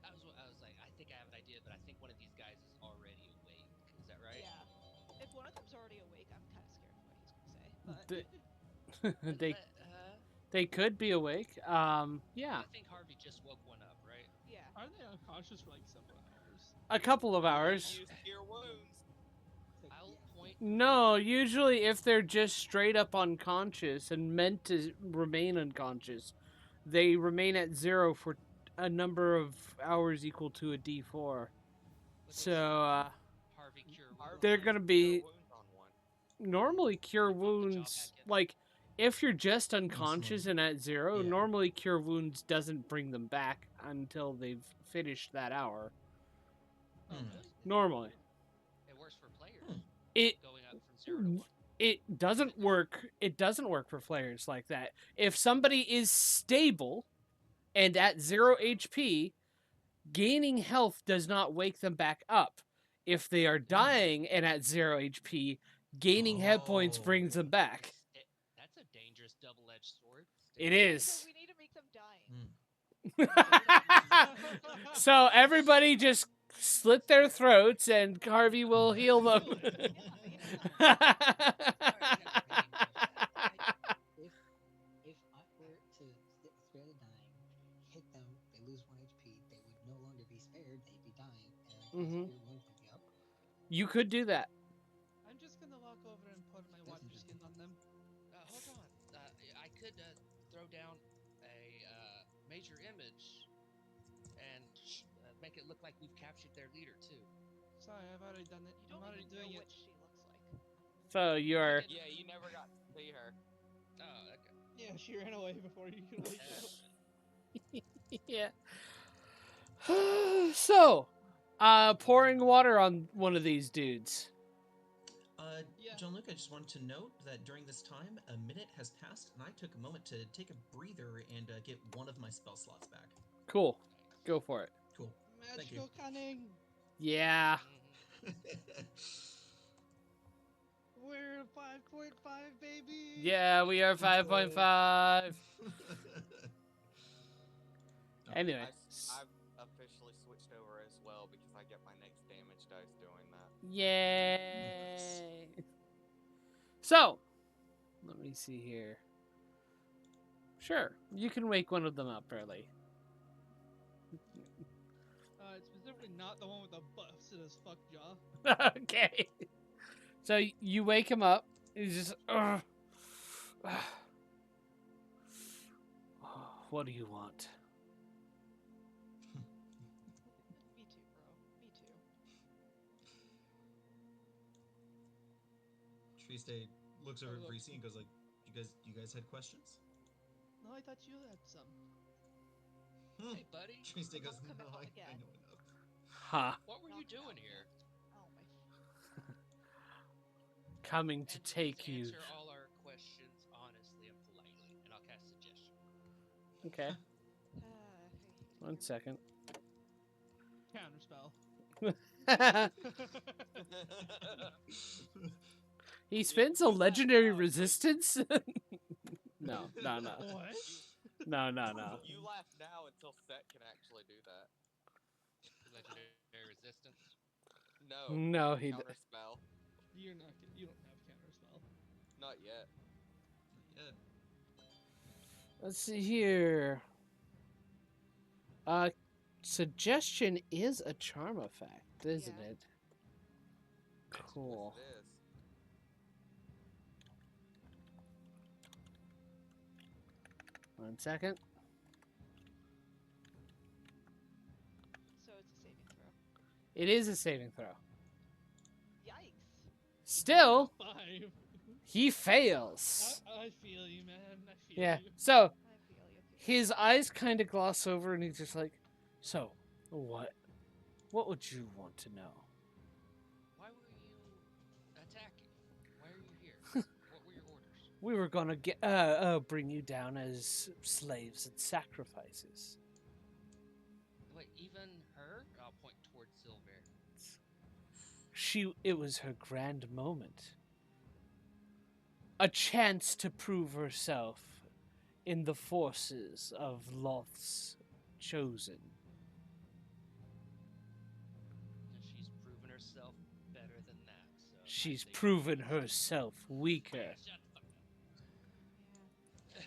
I was like, I think I have an idea, but I think one of these guys is already awake. Is that right?
Yeah. If one of them's already awake, I'm kind of scared of what he's gonna say. But
They could be awake. Yeah.
I think Harvey just woke one up, right?
yeah.
Are they unconscious for like several hours?
A couple of hours.
Use cure wounds.
I'll point.
No, usually if they're just straight up unconscious and meant to remain unconscious, they remain at 0 for a number of hours equal to a D4.
With
So,
Harvey cure
Harvey
wounds.
they're
used
gonna
cure
be
wounds on one.
normally cure
Pump the jaw
wounds,
back in.
like, if you're just unconscious and at 0,
Yeah.
normally cure wounds doesn't bring them back until they've finished that hour.
Oh,
Hmm.
really?
Normally.
It works for players.
It
Going up from 0 to 1.
it doesn't work. It doesn't work for players like that. If somebody is stable and at 0 HP, gaining health does not wake them back up. If they are dying and at 0 HP, gaining hit points brings them back.
That's a dangerous double-edged sword.
It
So
is.
we need to make them dying.
So everybody just slit their throats and Harvey will heal them.
If I were to spare the dying, hit them, they lose 1 HP, they would no longer be spared, they'd be dying, and
Mhm.
cure wounds would be up.
You could do that.
I'm just gonna walk over and put my water skin on them.
Hold on. I could throw down a major image and make it look like we've captured their leader too.
Sorry, I've already done it.
You
I'm
don't
already
even
doing
know
it.
what she looks like.
So you're
Yeah, you never got to see her.
Oh, okay.
Yeah, she ran away before you could wake up.
yeah. So, pouring water on one of these dudes.
Yeah.
John Luke, I just wanted to note that during this time, a minute has passed, and I took a moment to take a breather and get one of my spell slots back.
Cool. Go for it.
Cool. Thank you.
Magical cunning.
Yeah.
We're 5.5, baby.
Yeah, we are 5.5. Anyway.
I've officially switched over as well because I get my next damage dice doing that.
Yay. So, let me see here. Sure, you can wake one of them up early.
It's specifically not the one with the busted as fuck jaw.
Okay. So you wake him up. He's just, what do you want?
Me too, bro. Me too.
Triste looks over at
Look.
Breezy and goes like, "You guys had questions?"
No, I thought you had some.
Hey, buddy.
Triste goes,
Come
"No,
on
I
again."
know enough."
Huh.
What were you
Knock it
doing
out.
here?
Oh my.
Coming to
And
take
please
you.
answer all our questions honestly and politely, and I'll cast suggestion.
Okay.
I hate
1
you.
second.
Counterspell.
He spends a legendary resistance? No.
What?
No.
You laugh now until Set can actually do that.
Legendary resistance.
No.
No, he d-
Counterspell.
You don't have counterspell.
Not yet.
Yeah.
Let's see here. Suggestion is a charm effect, isn't
Yeah.
it? Cool.
Yes, it is.
1 second.
So it's a saving throw.
It is a saving throw.
Yikes.
Still,
5.
he fails.
I feel you, man. I feel
Yeah.
you.
So
I feel you.
his eyes kind of gloss over, and he's just like, "So, what? What would you want to know?"
Why were you attacking? Why are you here? What were your orders?
We were gonna bring you down as slaves and sacrifices.
Wait, even her? I'll point towards Silver.
It was her grand moment. A chance to prove herself in the forces of Loth's chosen.
She's proven herself better than that. So I
She's
think-
proven herself weaker.
Shut the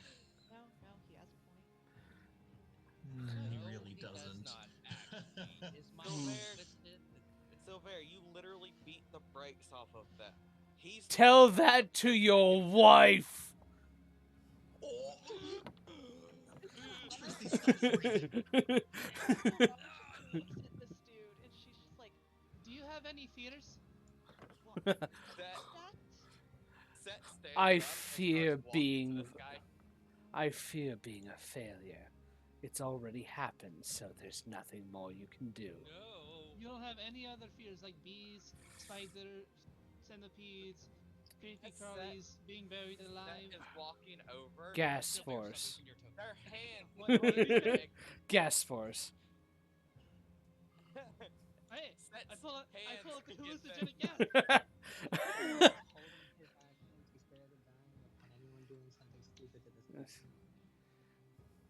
fuck up.
Yeah. No, he has a point.
He
No,
really
he does
doesn't.
not, actually. Is my
Silver,
twisted?
Silver, you literally beat the brakes off of that. He's
Tell that to your wife.
Oh. Tristy, stop freaking.
Looks at this dude, and she's just like,
Do you have any fears?
what?
Set,
That?
set stands
I
up and
fear
starts walking to
being-
this guy.
I fear being a failure. It's already happened, so there's nothing more you can do.
No.
You don't have any other fears like bees, spiders, centipedes, creepy
That's
crawlies, being buried
Set
alive.
is walking over.
Gas
Silver, stop
force.
losing your token.
Their hand literally big.
Gas force.
Hey,
Set's
I pull a
hands begin
hallucinogenic
to-
gas.
Holding his actions, he stared at dying upon anyone doing something stupid to this man.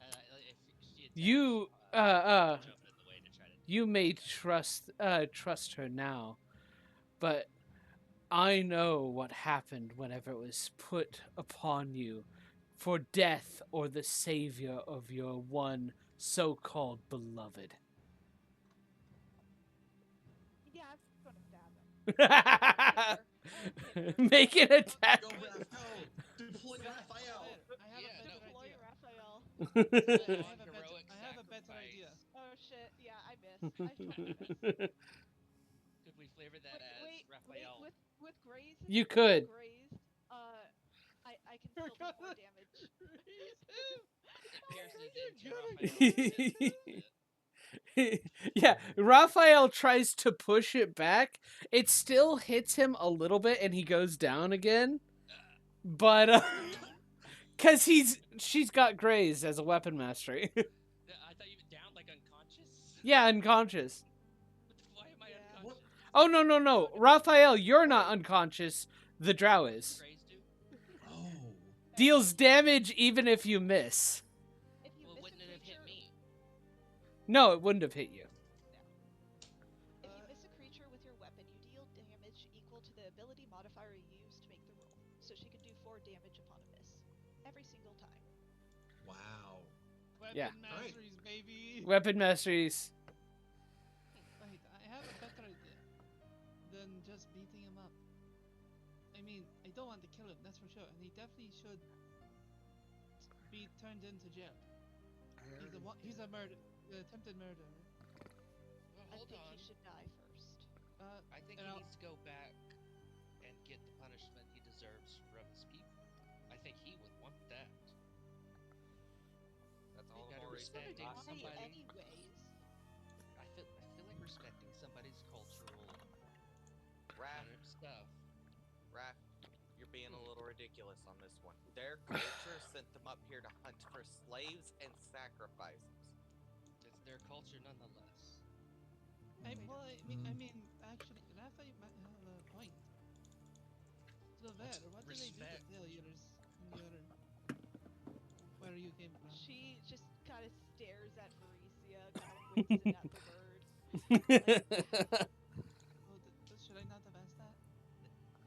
If she attacks,
You,
I'll jump in the way to try to.
You may trust her now, but I know what happened whenever it was put upon you for death or the savior of your one so-called beloved.
Yeah, I'm gonna stab him.
Make an attack.
Go, Raph, go! Deploy Raphael!
I have
Yeah,
a
no.
better
Deploy
idea.
Raphael.
Heroic
I have a better idea.
sacrifice.
Oh shit, yeah, I missed. I totally missed.
Could we flavor that as
Wait,
Raphael?
with Graze?
You could.
Grazed, I can still do more damage.
Pierces into Raphael's
Yeah, Raphael tries to push it back. It still hits him a little bit and he goes down again. But cuz she's got grazed as a weapon mastery.
I thought you were down like unconscious.
Yeah, unconscious.
Why am I
Yeah.
unconscious?
Oh no. Raphael, you're not unconscious. The drow is.
Graze do?
Oh.
Deals damage even if you miss.
If you
Well,
miss
wouldn't
a
it have hit
creature,
me?
No, it wouldn't have hit you.
if you miss a creature with your weapon, you deal damage equal to the ability modifier you use to make the roll. So she can do 4 damage upon a miss. Every single time.
Wow.
Weapon
Yeah.
masteries, baby.
Weapon masteries.
Wait, I have a better idea than just beating him up. I mean, I don't want to kill him, that's for sure, and he definitely should be turned into jail. He's a attempted murderer.
Well,
I
hold
think
on.
he should die first.
I think
and
he
I'll-
needs to go back and get the punishment he deserves from his people. I think he would want that.
That's
You
all the
gotta
more
respect
reason
it.
not to.
Somebody-
anyways.
I feel like respecting somebody's cultural
Raph,
stuff.
Raph, you're being a little ridiculous on this one. Their culture sent them up here to hunt for slaves and sacrifices.
It's their culture nonetheless.
I mean, actually, Raphael might have a point. Silver, what do they do to
Respect.
failures in your... Where you came from?
She just kind of stares at Borislav, kind of winks at the bird.
Oh, should I not have asked that?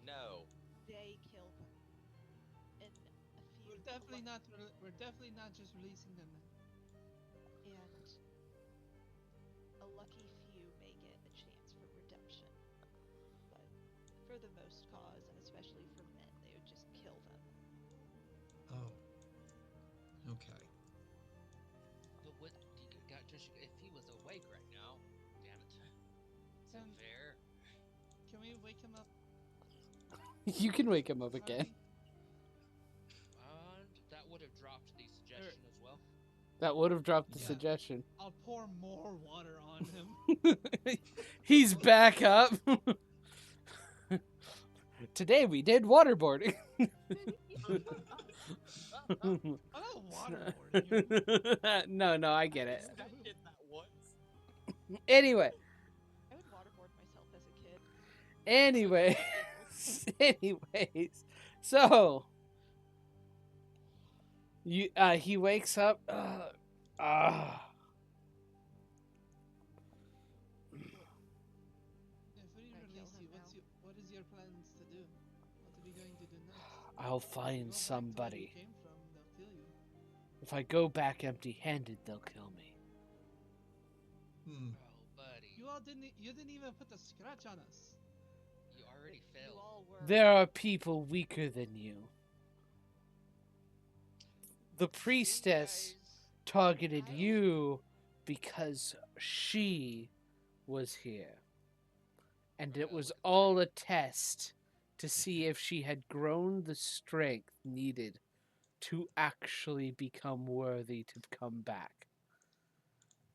No.
They kill them. And a few
We're definitely not just releasing them.
and a lucky few may get a chance for redemption. But for the most cause, and especially for men, they would just kill them.
Oh. Okay.
just if he was awake right now, damn it.
Can,
Silver.
can we wake him up?
You can wake him up again.
Harvey?
And that would have dropped the suggestion as well.
That would have dropped the
Yeah.
suggestion.
I'll pour more water on him.
He's back up. Today we did waterboarding.
I'm not waterboarding him.
No, I get it.
I did that once.
Anyway,
I would waterboard myself as a kid.
anyways, so he wakes up.
If we
Can I
release
kill
you,
him now?
what is your plans to do? What are we going to do next?
I'll
Go
find
back to where you
somebody.
came from, they'll kill you.
If I go back empty-handed, they'll kill me.
Hmm.
Oh, buddy.
You didn't even put a scratch on us.
You already
You
failed.
all were.
There are people weaker than you. The priestess targeted you because she was here. And it was all a test to see if she had grown the strength needed to actually become worthy to come back.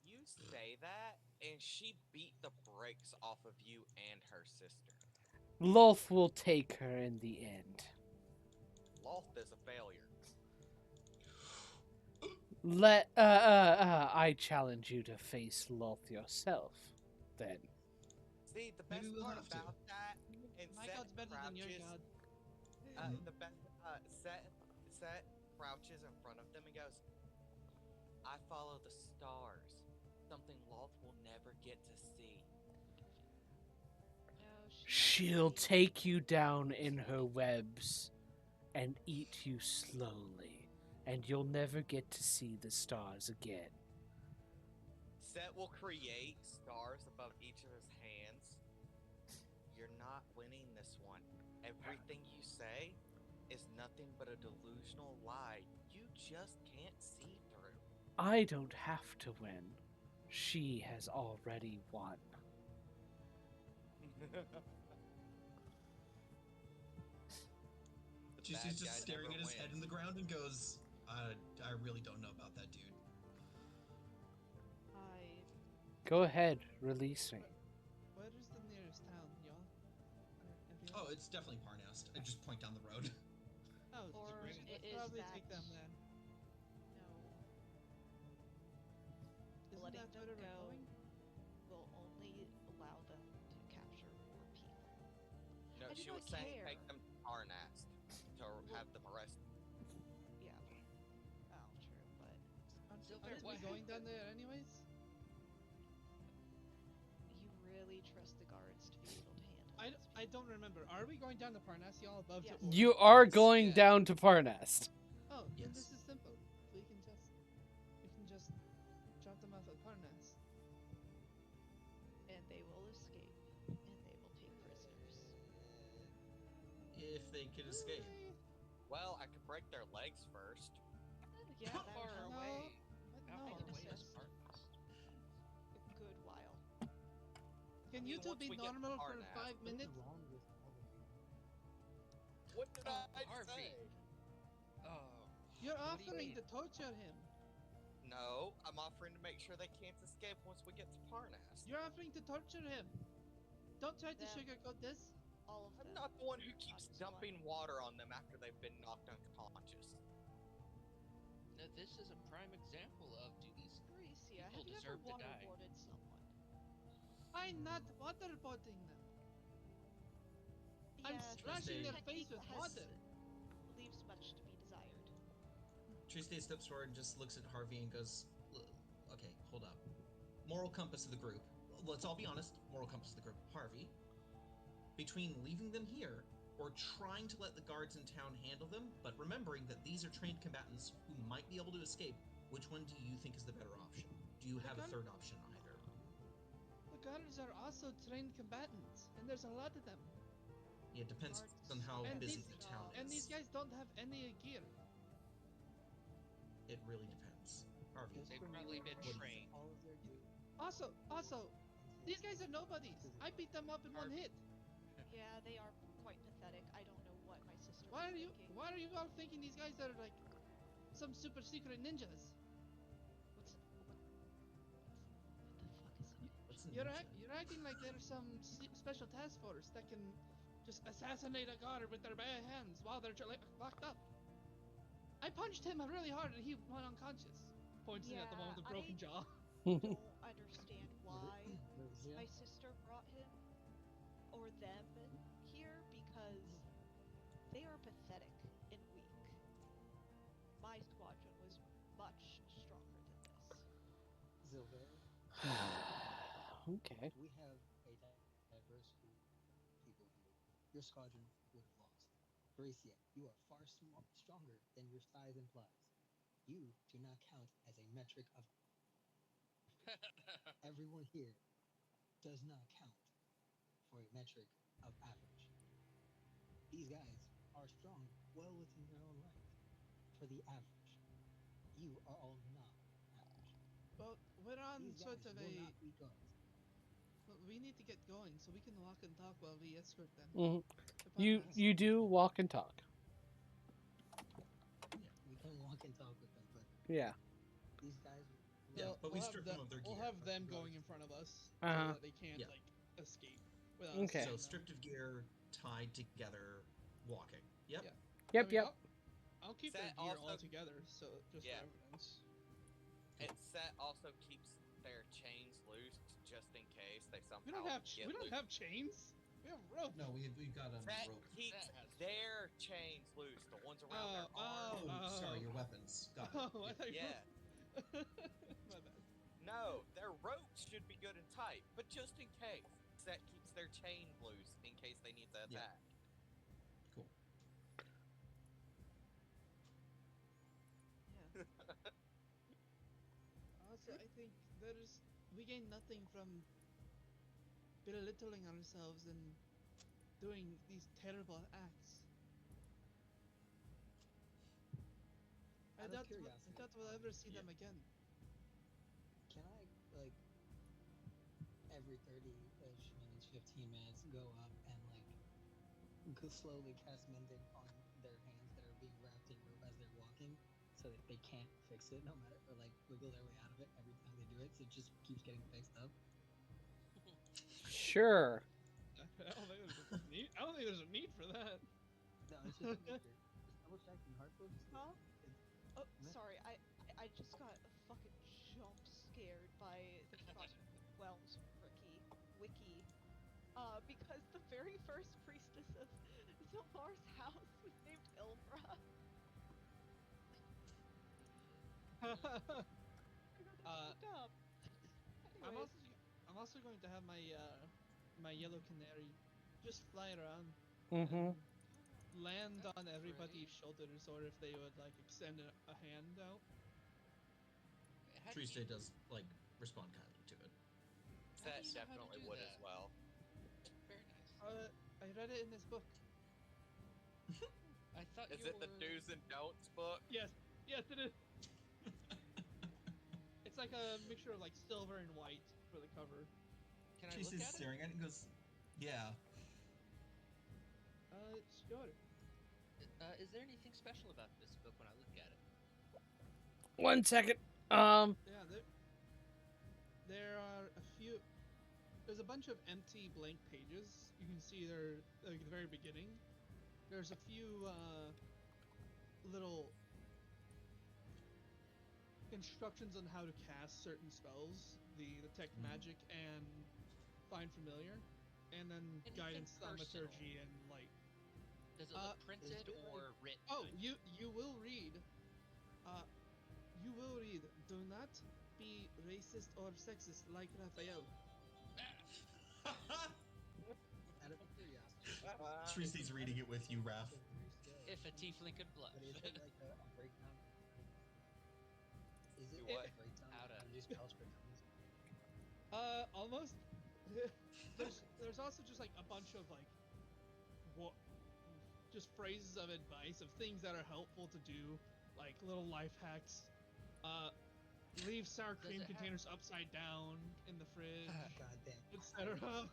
You say that, and she beat the brakes off of you and her sister.
Lolth will take her in the end.
Loth is a failure.
I challenge you to face Lolth yourself, then.
See, the
Maybe
best
we'll
part
have to.
about that, and
My
Set
god's better than your
crouches,
god.
Mhm.
the best, Set crouches in front of them and goes, I follow the stars, something Loth will never get to see.
No,
She'll take you down in her webs and eat you slowly, and you'll never get to see the stars again.
Set will create stars above each of his hands. You're not winning this one. Everything you say is nothing but a delusional lie you just can't see through.
I don't have to win. She has already won.
The
He's
bad
just
guy
staring
never
at his head in
wins.
the ground and goes, I really don't know about that dude.
I
Go ahead, release me.
Where is the nearest town, y'all?
Oh, it's definitely Parnast. I just point down the road.
Oh,
Or
we should
it is
probably
that-
take them then.
no.
Isn't
Letting
that
them
where we're
go
going?
will only allow them to capture more people.
No,
I do
she
not
was saying
care.
take them to Parnast to have them arrested.
Yeah. Oh, true, but
Aren't
Silver,
we
what
going down
happened?
there anyways?
you really trust the guards to be able to handle
I,
this.
I don't remember. Are we going down to Parnas, y'all, above
Yes.
the order?
You are
Yes.
going
Yeah.
down to Parnast.
Oh, then this
Yes.
is simple. We can just drop them off at Parnas.
And they will escape, and they will take prisoners.
If they could escape.
Well, I could break their legs first.
Yeah,
How
that
far
would help.
away?
What?
How
No.
far
I can
away is
assist.
Parnast?
A good while.
Can
I
you
mean,
two
once
be
we get
normal for
Parnas,
5 minutes?
What did
Oh,
I
Harvey.
say?
Oh.
You're
What do you
offering
mean?
to torture him.
No, I'm offering to make sure they can't escape once we get to Parnast.
You're offering to torture him. Don't try to
Them.
sugarcoat this.
All of
I'm
them.
not the one who keeps
just one.
dumping water on them after they've been knocked unconscious.
No, this is a prime example of do these
Grecia,
People
have you ever
deserve to die.
waterboarded someone?
I'm not waterboarding them. I'm
Yeah,
splashing
their
face with water.
Leaves much to be desired.
Triste steps forward and just looks at Harvey and goes, okay, hold up. Moral compass of the group. Let's all be honest. Moral compass of the group. Harvey, between leaving them here or trying to let the guards in town handle them, but remembering that these are trained combatants who might be able to escape, which one do you think is the better option? Do you have a third option either?
The guards are also trained combatants, and there's a lot of them.
It depends
Guards
on how
And
busy
these-
the town is.
And these guys don't have any gear.
It really depends. Harvey.
Just
They've
remember
probably been
that
trained.
all of their duty
Also,
into
these guys are nobodies. I beat them up in one
Harvey.
hit.
Yeah, they are quite pathetic. I don't know what my sister
Why
was
are you?
thinking.
Why are you all thinking these guys are like some super secret ninjas?
What's what the fuck is a ninja?
What's a ninja?
You're acting like they're some special task force that can just assassinate a guard with their bare hands while they're locked up. I punched him really hard and he went unconscious. Pointing at the one with the
Yeah,
broken
I-
jaw.
Don't understand why
Maria,
my sister brought him or them here because they are pathetic and weak. My squadron was much stronger than this.
Silver,
Okay.
we have a diverse group of people here. Your squadron would have lost. Borislav, you are far stronger than your size implies. You do not count as a metric of everyone here does not count for a metric of average. These guys are strong well within their own right. For the average, you are all not average.
Well, we're on
These
sort
guys
of
will
a.
not be guards.
Well, we need to get going so we can walk and talk while we escort them.
Mhm.
to
You
Parnast.
you do walk and talk.
We can walk and talk with them, but
Yeah.
these guys.
Yeah,
Well,
but we
we'll
strip
have
them of their
We'll
gear.
have them
Guards.
going in front of us
Uh-huh.
so that they can't
Yeah.
like escape without
Okay.
us
So
seeing them.
stripped of gear, tied together, walking. Yep.
Yeah.
Yep.
I mean,
Yep.
I'll keep
Set
their gear all
also-
together, so just
Yeah.
for evidence.
And Set also keeps their chains loose just in case they somehow
We don't have
get
we don't
loose.
have chains. We have rope.
No, we've got a
Set
rope.
keeps
Set has-
their chains loose, the ones around their
Oh,
arms.
Oh, sorry,
oh.
your weapons. Got it.
Oh, I
Yep.
thought you
Yeah.
were... My bad.
No, their ropes should be good and tight, but just in case, Set keeps their chain loose in case they need to
Yeah.
attack.
Cool.
Yeah. Also, I think we gain nothing from belittling ourselves and doing these terrible acts. I
Out of
doubt
curiosity,
we'll ever see
Yeah.
them again.
Can I like every 30-ish minutes, 15 minutes, go up and like slowly cast mending on their hands that are being wrapped in rope as they're walking, so that they can't fix it no matter, or like wiggle their way out of it every time they do it, so it just keeps getting fixed up.
Sure.
I don't think there's a need for that.
No, it's just a mixture. Just double checking. Hardcore just
Huh? Oh,
Meh.
sorry. I just got fucking jump scared by the Frostwing Realms wiki. Because the very first priestess of Zilvar's house was named Ilbra. I got that fucked up. Anyways,
I'm also going to have my my yellow canary just fly around
Mm-hmm.
and land
That's
on everybody's
great.
shoulders, or if they would like extend a hand out.
How do
Triste
you-
does like respond kindly to it.
How
Set
do you know how to
definitely
do
would
that?
as well.
Very nice.
I read it in this book.
I thought
Is
you
it the
were-
do's and don'ts book?
Yes, it is. It's like a mixture of like silver and white for the cover.
Can I
Triste
look
is
at it?
staring at it and goes, "Yeah."
Sure.
Is there anything special about this book when I look at it?
1 second.
Yeah, there are a few. There's a bunch of empty blank pages. You can see they're like the very beginning. There's a few little instructions on how to cast certain spells, the detect
Mhm.
magic and find familiar, and then
Anything
guidance,
personal?
thaumaturgy, and light.
Does it look
There's
printed
been, like-
or written?
Oh, you will read. You will read. Do not be racist or sexist like Raphael.
Out of curiosity.
Triste's reading it with you, Raph.
It's a very scale,
If a tiefling could blush.
but is it like a breakdown? Is it
Do
like
what?
a breakdown
How
of
to-
your spells for dummies?
Almost. there's also just like a bunch of like what just phrases of advice of things that are helpful to do, like little life hacks. leave sour
Does
cream
it have-
containers upside down in the fridge,
God damn.
etc.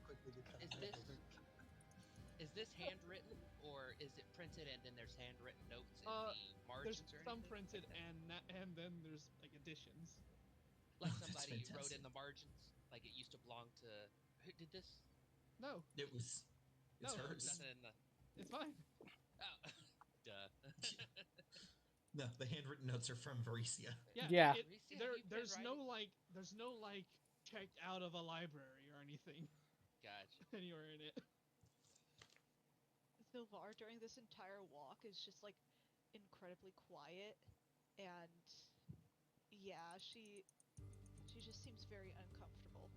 Quickly become
Is this handwritten or is it printed and then there's handwritten notes in the
There's
margins or
some
anything?
printed
like that?
and then there's like additions.
Like
That's
somebody wrote
fantastic.
in the margins, like it used to belong to who did this?
No,
It was. It's
No,
hers.
Nothing in the
it's mine.
oh, duh.
No, the handwritten notes are from Varisia.
Yeah,
Yeah.
Reese, have you been
there's no
writing?
like checked out of a library or anything
Gotcha.
anywhere in it.
Sylvar during this entire walk is just like incredibly quiet, and yeah, she just seems very uncomfortable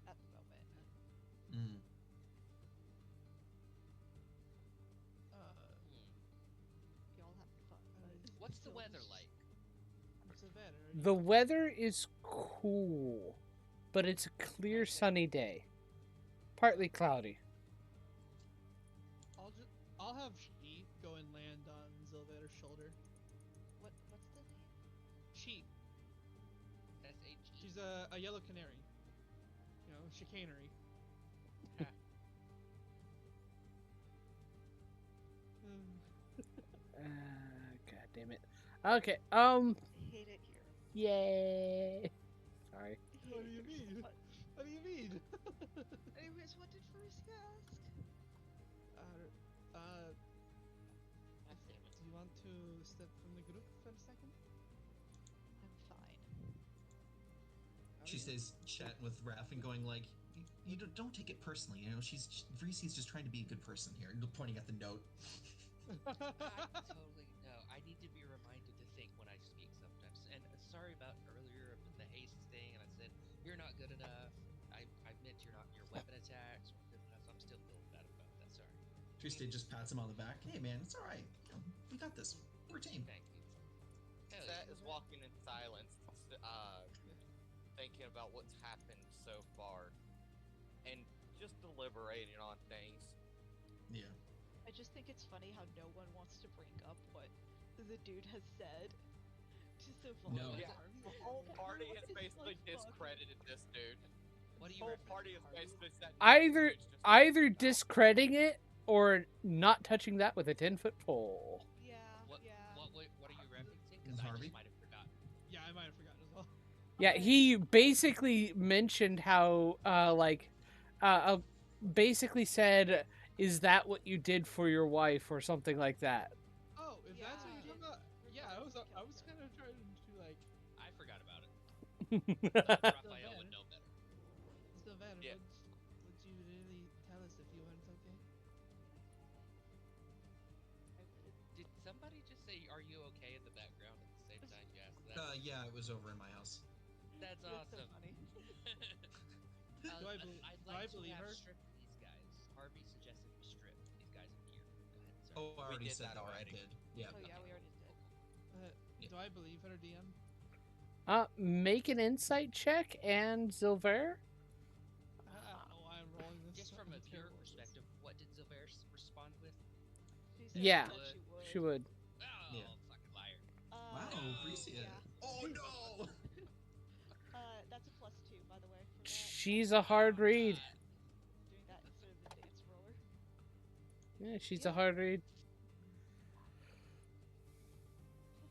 at the moment.
Mm.
Y'all having fun, but
What's the
So
weather
this-
like?
So better.
The weather is cool, but it's a clear, sunny day. Partly cloudy.
I'll have she go and land on Zilvator's shoulder.
what's the name?
She.
SHE.
She's a yellow canary. You know, chicanery.
Ha.
God damn it. Okay.
Hate it here.
Yay. Sorry.
What do you
Hate it here so
mean?
much.
What do you mean?
Anyways, what did Farisia ask?
God damn it.
Do you want to step from the group for a second?
I'm fine.
She stays chatting with Raph and going like, "You don't take it personally. You know, Varisia's just trying to be a good person here." And pointing at the note.
I totally know. I need to be reminded to think when I speak sometimes. And sorry about earlier with the haste thing. And I said you're not good enough. I meant your weapon attacks weren't good enough. I'm still feeling bad about that. Sorry.
Triste just pats him on the back. "Hey man, it's all right. You know, we got this. We're a team."
Thank you. Hell
Set
yeah.
is walking in silence, thinking about what's happened so far, and just deliberating on things.
Yeah.
I just think it's funny how no one wants to bring up what the dude has said to Sylvar.
No.
Yeah, the whole party has
Everyone is
basically
like, fuck.
discredited this dude.
What do
The
you
whole
reference?
party has basically said
Either
this dude's just like,
either
"Oh."
discrediting it or not touching that with a 10-foot pole.
Yeah,
What
yeah.
what are you referencing?
Is
Because I
Harvey?
just might have forgotten.
Yeah, I might have forgotten as well.
Yeah, he basically mentioned how basically said, "Is that what you did for your wife?" or something like that.
Oh, if that's what
Yeah.
you're talking about, yeah, I was kind of trying to like.
I forgot about it. Raphael would know better.
Sylvator,
Yeah.
would you really tell us if you weren't okay?
Did somebody just say, "Are you okay?" in the background at the same time you asked that?
Yeah, it was over in my house.
That's
That's
awesome.
so funny.
I'd
do I
like to
believe
have
her?
stripped these guys. Harvey suggested we strip these guys of gear. Go ahead. Sorry.
Oh, I already
did
said
that
that
already.
I did. Yeah.
Oh yeah, we already did.
Yeah.
Do I believe her, DM?
Make an insight check and Zilver.
Oh, I'm rolling this.
Just from
I'm
a pure
terrible at this.
perspective, what did Zilver respond with?
She said
Yeah,
that she would.
she would.
Oh,
Yeah.
fucking liar.
Wow, Varisia.
Yeah.
Oh no!
That's a +2, by the way, for that.
She's a hard read.
Doing that instead of the dance roller.
Yeah, she's
Yeah.
a hard read.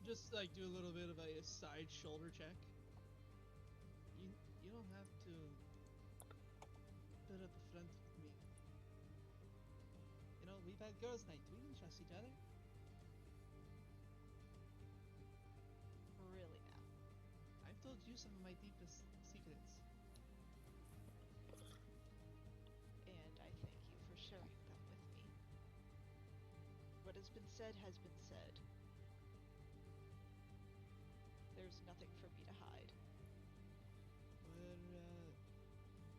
Just like do a little bit of a side shoulder check. You don't have to put up the front with me. You know, we've had girls' night. We can trust each other.
Really now.
I've told you some of my deepest secrets.
And I thank you for sharing them with me. What has been said has been said. There's nothing for me to hide.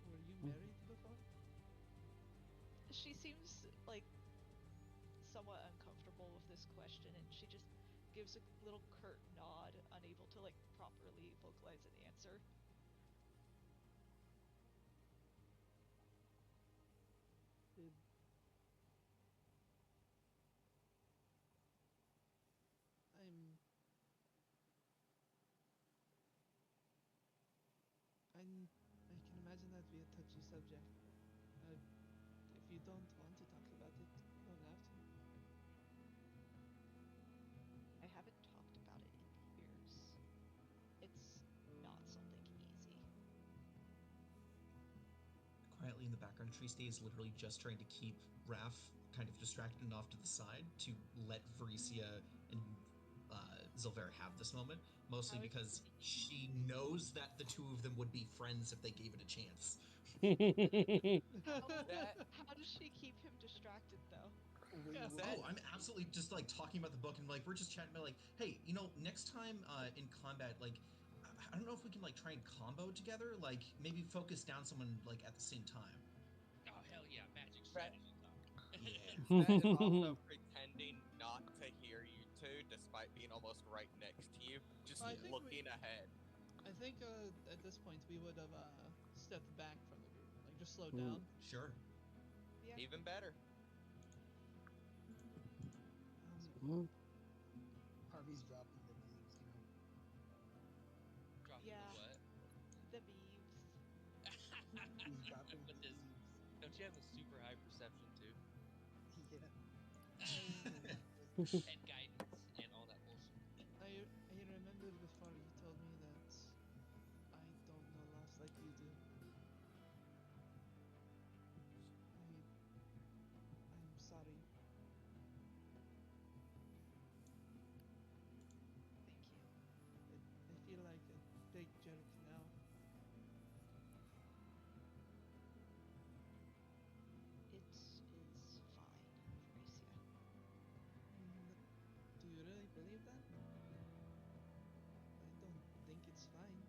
Were you married before?
She seems like somewhat uncomfortable with this question, and she just gives a little curt nod, unable to like properly vocalize an answer.
Did imagine that'd be a touchy subject. If you don't want to talk about it, you don't have to.
I haven't talked about it in years. It's not something easy.
Quietly in the background, Triste is literally just trying to keep Raph kind of distracted and off to the side to let Varicia and Zilvera have this moment, mostly
How is-
because she knows that the two of them would be friends if they gave it a chance.
How does she keep him distracted though?
Yeah.
Oh, I'm absolutely just like talking about the book and like we're just chatting about like, hey, you know, next time in combat, like I don't know if we can like try and combo together, like maybe focus down someone like at the same time.
Oh hell yeah, magic strategy talk.
Yeah.
That is also pretending not to hear you two, despite being almost right next to you, just
I think
looking ahead.
I think at this point we would have stepped back from the group, like just slowed down.
Sure.
Yeah.
Even better.
Harvey's dropping the memes, you know.
Dropping
Yeah.
the what?
The memes.
He's dropping
With
the
this,
memes.
don't you have a super high perception too?
Yeah.
And guidance and all that bullshit.
I remember before you told me that I don't know loss like you do. I'm sorry.
Thank you.
I feel like a big jerk now.
It is fine, Felicia.
Do you really believe that? I don't think it's fine.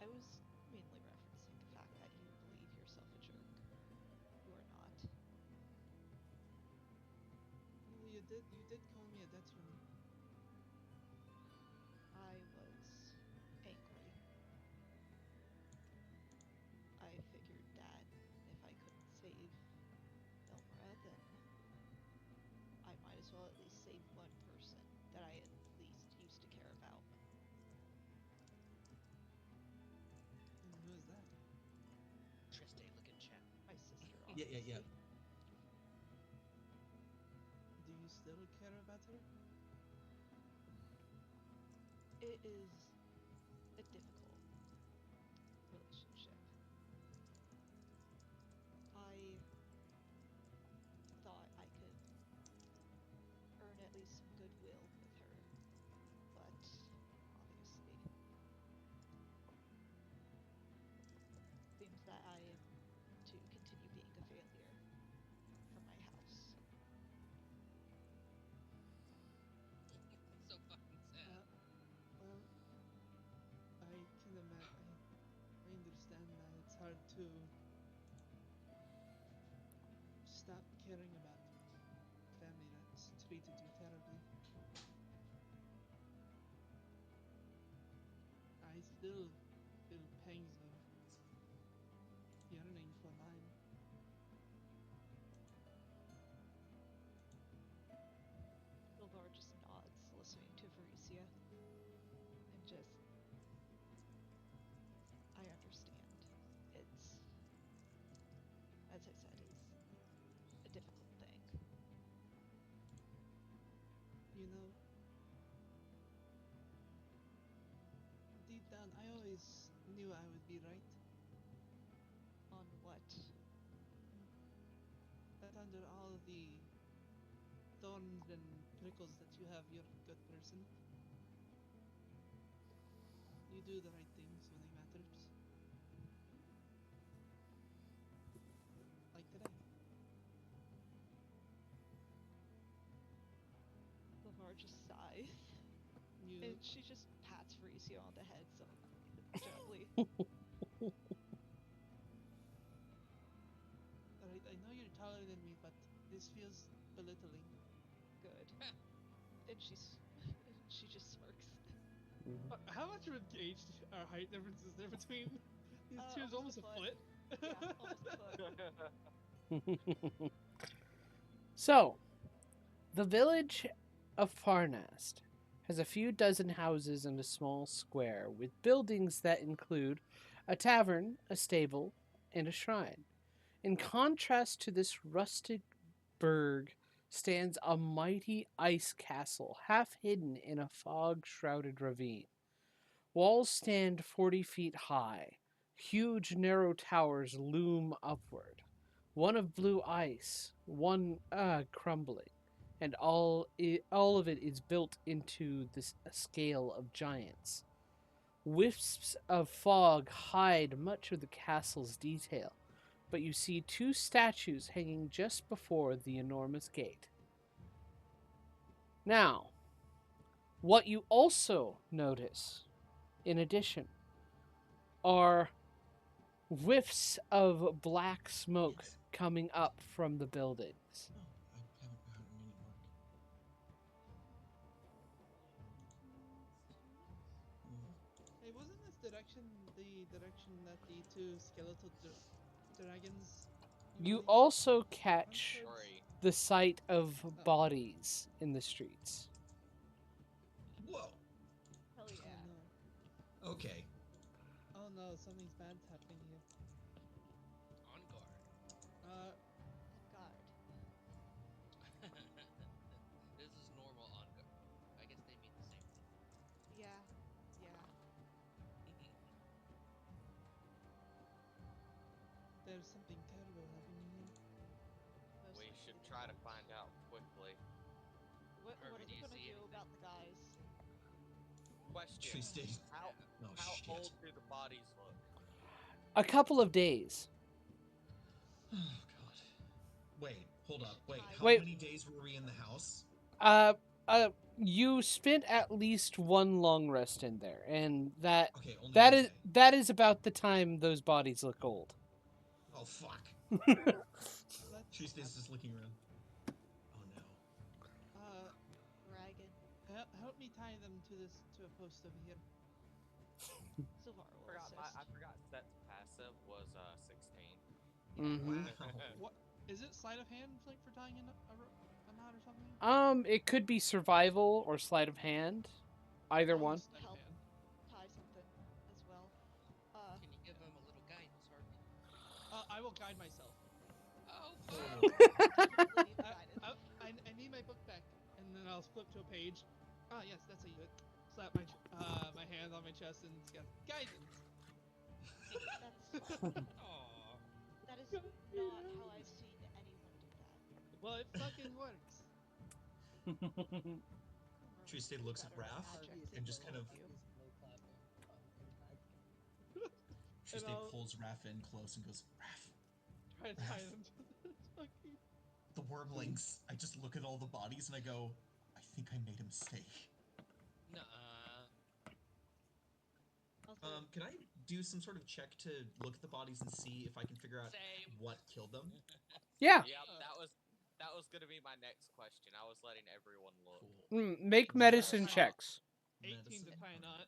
I was mainly referencing the fact that you believe yourself a jerk. You are not.
Well, you did call me a detriment.
I was angry. I figured that if I couldn't save Ilmra, then I might as well at least save one person that I at least used to care about.
And who is that?
Triste, look in chat.
My sister,
Yeah,
obviously.
yeah, yeah.
Do you still care about her?
It is a difficult relationship. I thought I could earn at least some goodwill with her, but obviously seems that I am to continue being a failure for my house.
So fucking sad.
Well, I can imagine. I understand that it's hard to stop caring about family that's treated you terribly. I still feel pangs of yearning for mine.
Ilvar just nods, listening to Varicia, and just, I understand. It's, as I said, is a difficult thing.
You know, deep down, I always knew I would be right.
On what?
That under all the thorns and prickles that you have, you're a good person. You do the right things when it matters. Like today.
Ilvar just sighs,
You
and she just pats Varicia on the head so gently.
Alright, I know you're taller than me, but this feels belittling.
Good. And she just smirks.
How much of an age or height difference is there between these two? Is
Almost
almost
a
a
foot.
foot.
Yeah, almost a foot.
So, the village of Parnast has a few dozen houses in a small square with buildings that include a tavern, a stable, and a shrine. In contrast to this rustic burg stands a mighty ice castle, half hidden in a fog shrouded ravine. Walls stand 40 feet high. Huge, narrow towers loom upward. One of blue ice, one crumbling, and all of it is built into this scale of giants. Wisps of fog hide much of the castle's detail, but you see two statues hanging just before the enormous gate. Now, what you also notice, in addition, are whiffs of black smoke
Yes.
coming up from the buildings.
Oh, I haven't gotten any work.
Hey, wasn't this direction the direction that the two skeletal dragons?
You
usually
also
run
catch
towards?
Sorry.
the sight of bodies in the streets.
Whoa.
Hell
Oh
yeah.
no!
Okay.
Oh no! Something's bad's happening here.
On guard.
Uh,
On guard.
This is normal on guard. I guess they mean the same thing.
Yeah. Yeah.
there's something terrible happening here.
Most
We
likely
should
they
try to
are.
find out quickly.
What
Harvey,
are
do
you
you
gonna
see
do
anything?
about the guys?
Question:
Tree state.
How
Oh
how
shit.
old do the bodies look?
A couple of days.
Oh god. Wait, hold up. Wait, how
Wait.
many days were we in the house?
Uh, you spent at least one long rest in there, and
Okay, only
that
one
is
day.
that is about the time those bodies look old.
Oh fuck.
Let's
Tree state's just looking around. Oh no.
Dragon.
help me tie them to a post over here.
Silvar will assist.
I forgot Set's passive was 16.
Mm-hmm.
What is it? Sleight of hand, like for tying in a knot or something?
It could be survival or sleight of hand, either
I'll
one.
use sleight of
Help.
hand.
Tie something as well.
Can you give them a little guidance, Harvey?
I will guide myself.
Oh,
Definitely need the guidance.
I need my book back, and then I'll flip to a page. Ah, yes, that's how you do it. Slap my hand on my chest and it's got guidance.
Aw.
That is not how I've seen anyone do that.
Well, it fucking works.
Tree state looks at
Better
Raph
magic
and
than
just kind of.
you.
Tree
And
state
I'll-
pulls Raph in close and goes, Raph,
Try to tie them to this fucking.
the wormlings. I just look at all the bodies and I go, I think I made a mistake.
Nuh-uh.
Also,
Can I do some sort of check to look at the bodies and see if I can figure out
Same.
what killed them?
Yeah.
Yep, that was gonna be my next question. I was letting everyone look.
Cool.
Make medicine checks.
18
Medicine.
to tie a knot.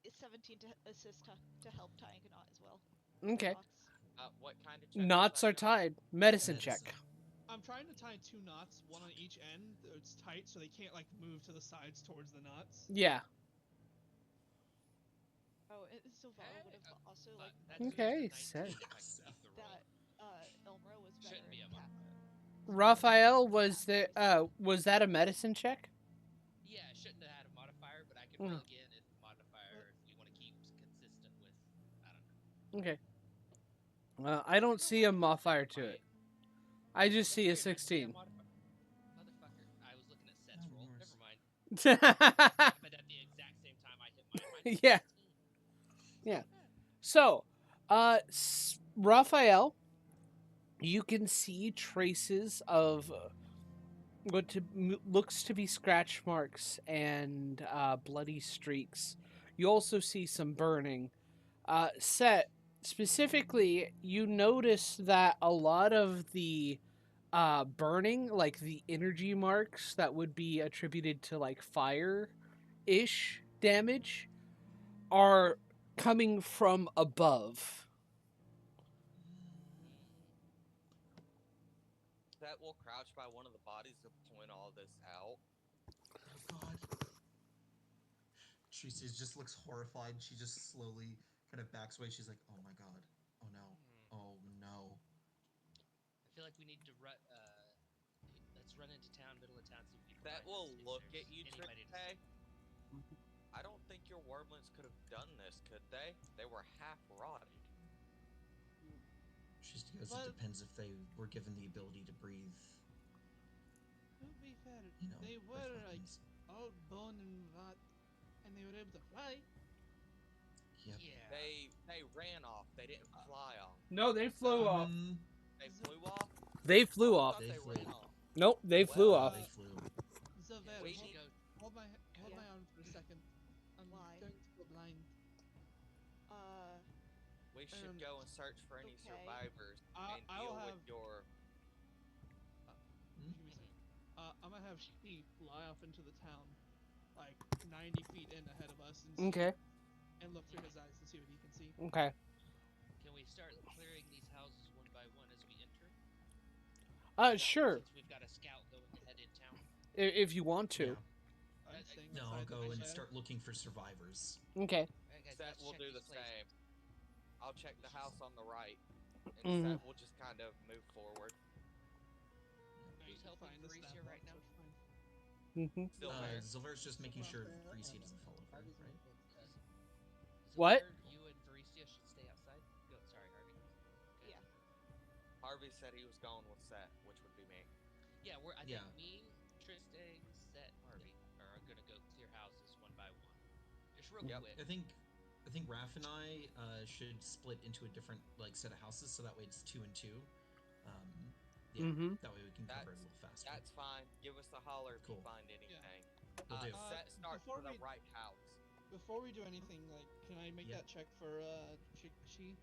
it's 17 to assist to help tying a knot as well.
Okay.
Knots.
What kind of check was
Knots
that
are
again?
tied. Medicine check.
I'm trying to tie 2 knots, one on each end. It's tight, so they can't like move to the sides towards the knots.
Yeah.
Oh, and Silvar would have also like
That's
Okay,
just a 19
said.
if I can keep the roll.
that. Elmra was better
Shouldn't be a
in
Raphael, was that a medicine check?
Yeah, I shouldn't have had a modifier, but I can roll again if modifier if you want to keep consistent with, I don't know.
Okay. I don't see a modifier to it. I just see a 16.
Motherfucker, I was looking at Seth's
Oh,
roll.
yours.
Never mind. Happened at the exact same time I hit mine. Mine was
Yeah.
16.
Yeah. So, Raphael, you can see traces of looks to be scratch marks and bloody streaks. You also see some burning. Set, specifically, you notice that a lot of the burning, like the energy marks that would be attributed to like fire-ish damage, are coming from above.
That will crouch by one of the bodies to point all this out.
God. She just looks horrified. She just slowly kind of backs away. She's like, "Oh my god! Oh no! Oh no!"
I feel like we need to run. Let's run into town, middle of town, see if we can
That
find
will
this, if
look
there's
at you,
anybody to
Triste.
see.
I don't think your wormlings could have done this, could they? They were half rotted.
She goes,
But-
"It depends if they were given the ability to breathe."
To be fair,
You know,
they
by
were like
fucking-
all bone and rot, and they were able to fly.
Yep.
Yeah.
They ran off. They didn't fly off.
No, they flew off.
They flew off.
They flew
Oh, I
off.
thought
They
they
flew.
ran off.
Nope, they flew
Well,
off.
They flew.
Zelver,
We
should
should
go.
hold my
Yeah.
arm for a second. I'm
Why?
going to go blind.
We should
Um,
go and search for any
okay.
survivors
I-
and
I'll
deal
have-
with your.
Give me a second. I'm gonna have She fly off into the town, like 90 feet in ahead of us, and,
Okay.
and look through his eyes and see what he can see.
Okay.
Can we start clearing these houses one by one as we enter?
Sure.
Since we've got a scout going ahead in town.
If you want to.
I'm
I-
staying
No, I'll
inside the
go and
shed.
start looking for survivors.
Okay.
Alright, guys,
Seth
let's
will
check
do the
these places.
same. I'll check the house on the right, and
Mhm.
Seth will just kind of move forward.
No, you
Who's
can
helping
find the
Felicia
snap
right
box,
now?
that's fine.
Mm-hmm.
Silver.
Zilver's just making sure
Silver,
Greasy doesn't fall over,
Harvey's
right?
gonna go first.
What?
Silver, you and Varesia should stay outside. Go. Sorry, Harvey. Good.
Yeah.
Harvey said he was going with Seth, which would be me.
Yeah, I
Yeah.
think me, Triste, Set, Harvey are gonna go clear houses one by one. Just real
Yep.
quick.
I think Raph and I should split into a different set of houses, so that way it's 2 and 2. Yeah,
Mhm.
that way we can cover it a little faster.
That's fine. Give us a holler if
Cool.
you find anything.
Will do.
Seth starts
before
for the
we-
right house.
Before we do anything, like, can I make
Yeah.
that check for She?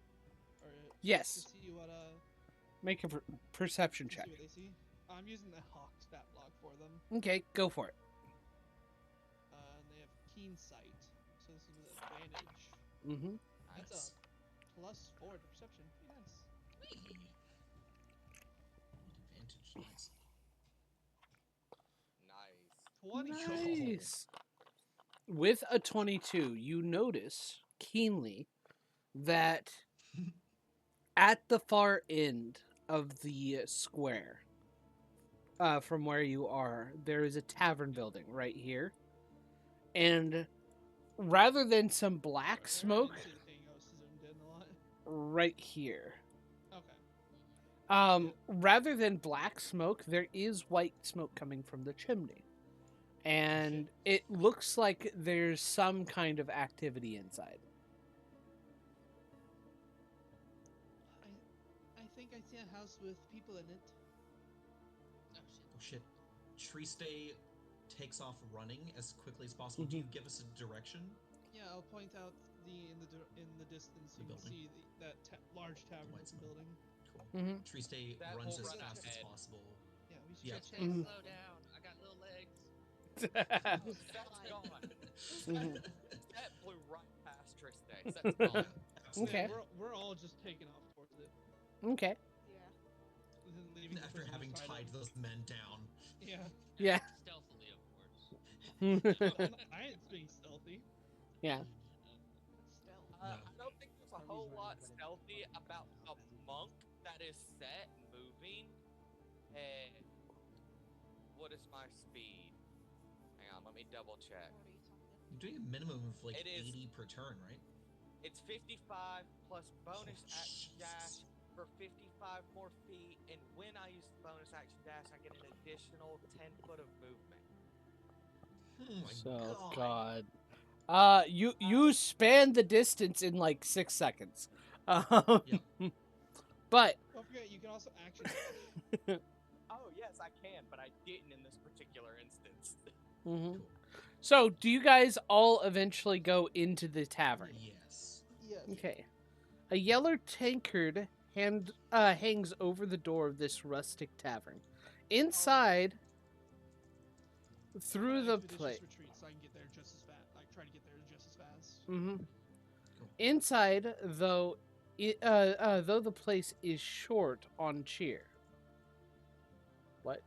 Or
Yes.
to see what
Make a perception
to
check.
see what they see? I'm using the Hawk stat block for them.
Okay, go for it.
And they have keen sight, so this is with advantage.
Mm-hmm.
That's
Nice.
a +4 to perception. Pretty nice.
Advantage. Nice.
Nice.
22.
Nice. With a 22, you notice keenly that at the far end of the square, from where you are, there is a tavern building right here. And rather than some black smoke,
I didn't see anything, I was zoomed in a lot.
right here.
Okay.
Rather than black smoke, there is white smoke coming from the chimney. And it looks like there's some kind of activity inside.
I think I see a house with people in it.
Oh
Oh shit. Triste takes off running as quickly as possible. Do you give us a direction?
Yeah, I'll point out in the distance.
The
You can
building.
see that large tavern
white
with the
smoke.
building.
Cool.
Mhm.
Triste
That
runs
will
as
run
fast as
ahead.
possible.
Yeah, we should
Yeah.
check.
Triste,
Mhm.
slow down. I got little legs.
Seth's gone.
Mhm.
Seth flew right past Triste. Seth's gone.
Okay.
We're all just taking off towards it.
Okay.
Yeah.
And then leaving the
After
person
having
who's
tied those men down.
Yeah.
Yeah.
Stealthily, of course.
I ain't being stealthy.
Yeah.
Stealth.
No.
I don't think there's a whole lot stealthy about a monk that is set moving. And what is my speed? Hang on, let me double check.
40 something.
You're doing a minimum of like
It is-
80 per turn, right?
It's 55 plus bonus
Oh,
action dash
Jesus.
for 55 more feet, and when I use the bonus action dash, I get an additional 10 foot of movement.
Oh my
So
god.
God. You span the distance in like 6 seconds. But
Don't forget, you can also action dash.
Oh yes, I can, but I didn't in this particular instance.
Mhm.
Cool.
So, do you guys all eventually go into the tavern?
Yes.
Yes.
Okay. A yellow tankard hangs over the door of this rustic tavern. Inside, through the plate.
Retreat, so I can get there just as fast. Like try to get there just as fast.
Mm-hmm.
Cool.
Inside, though the place is short on cheer. What?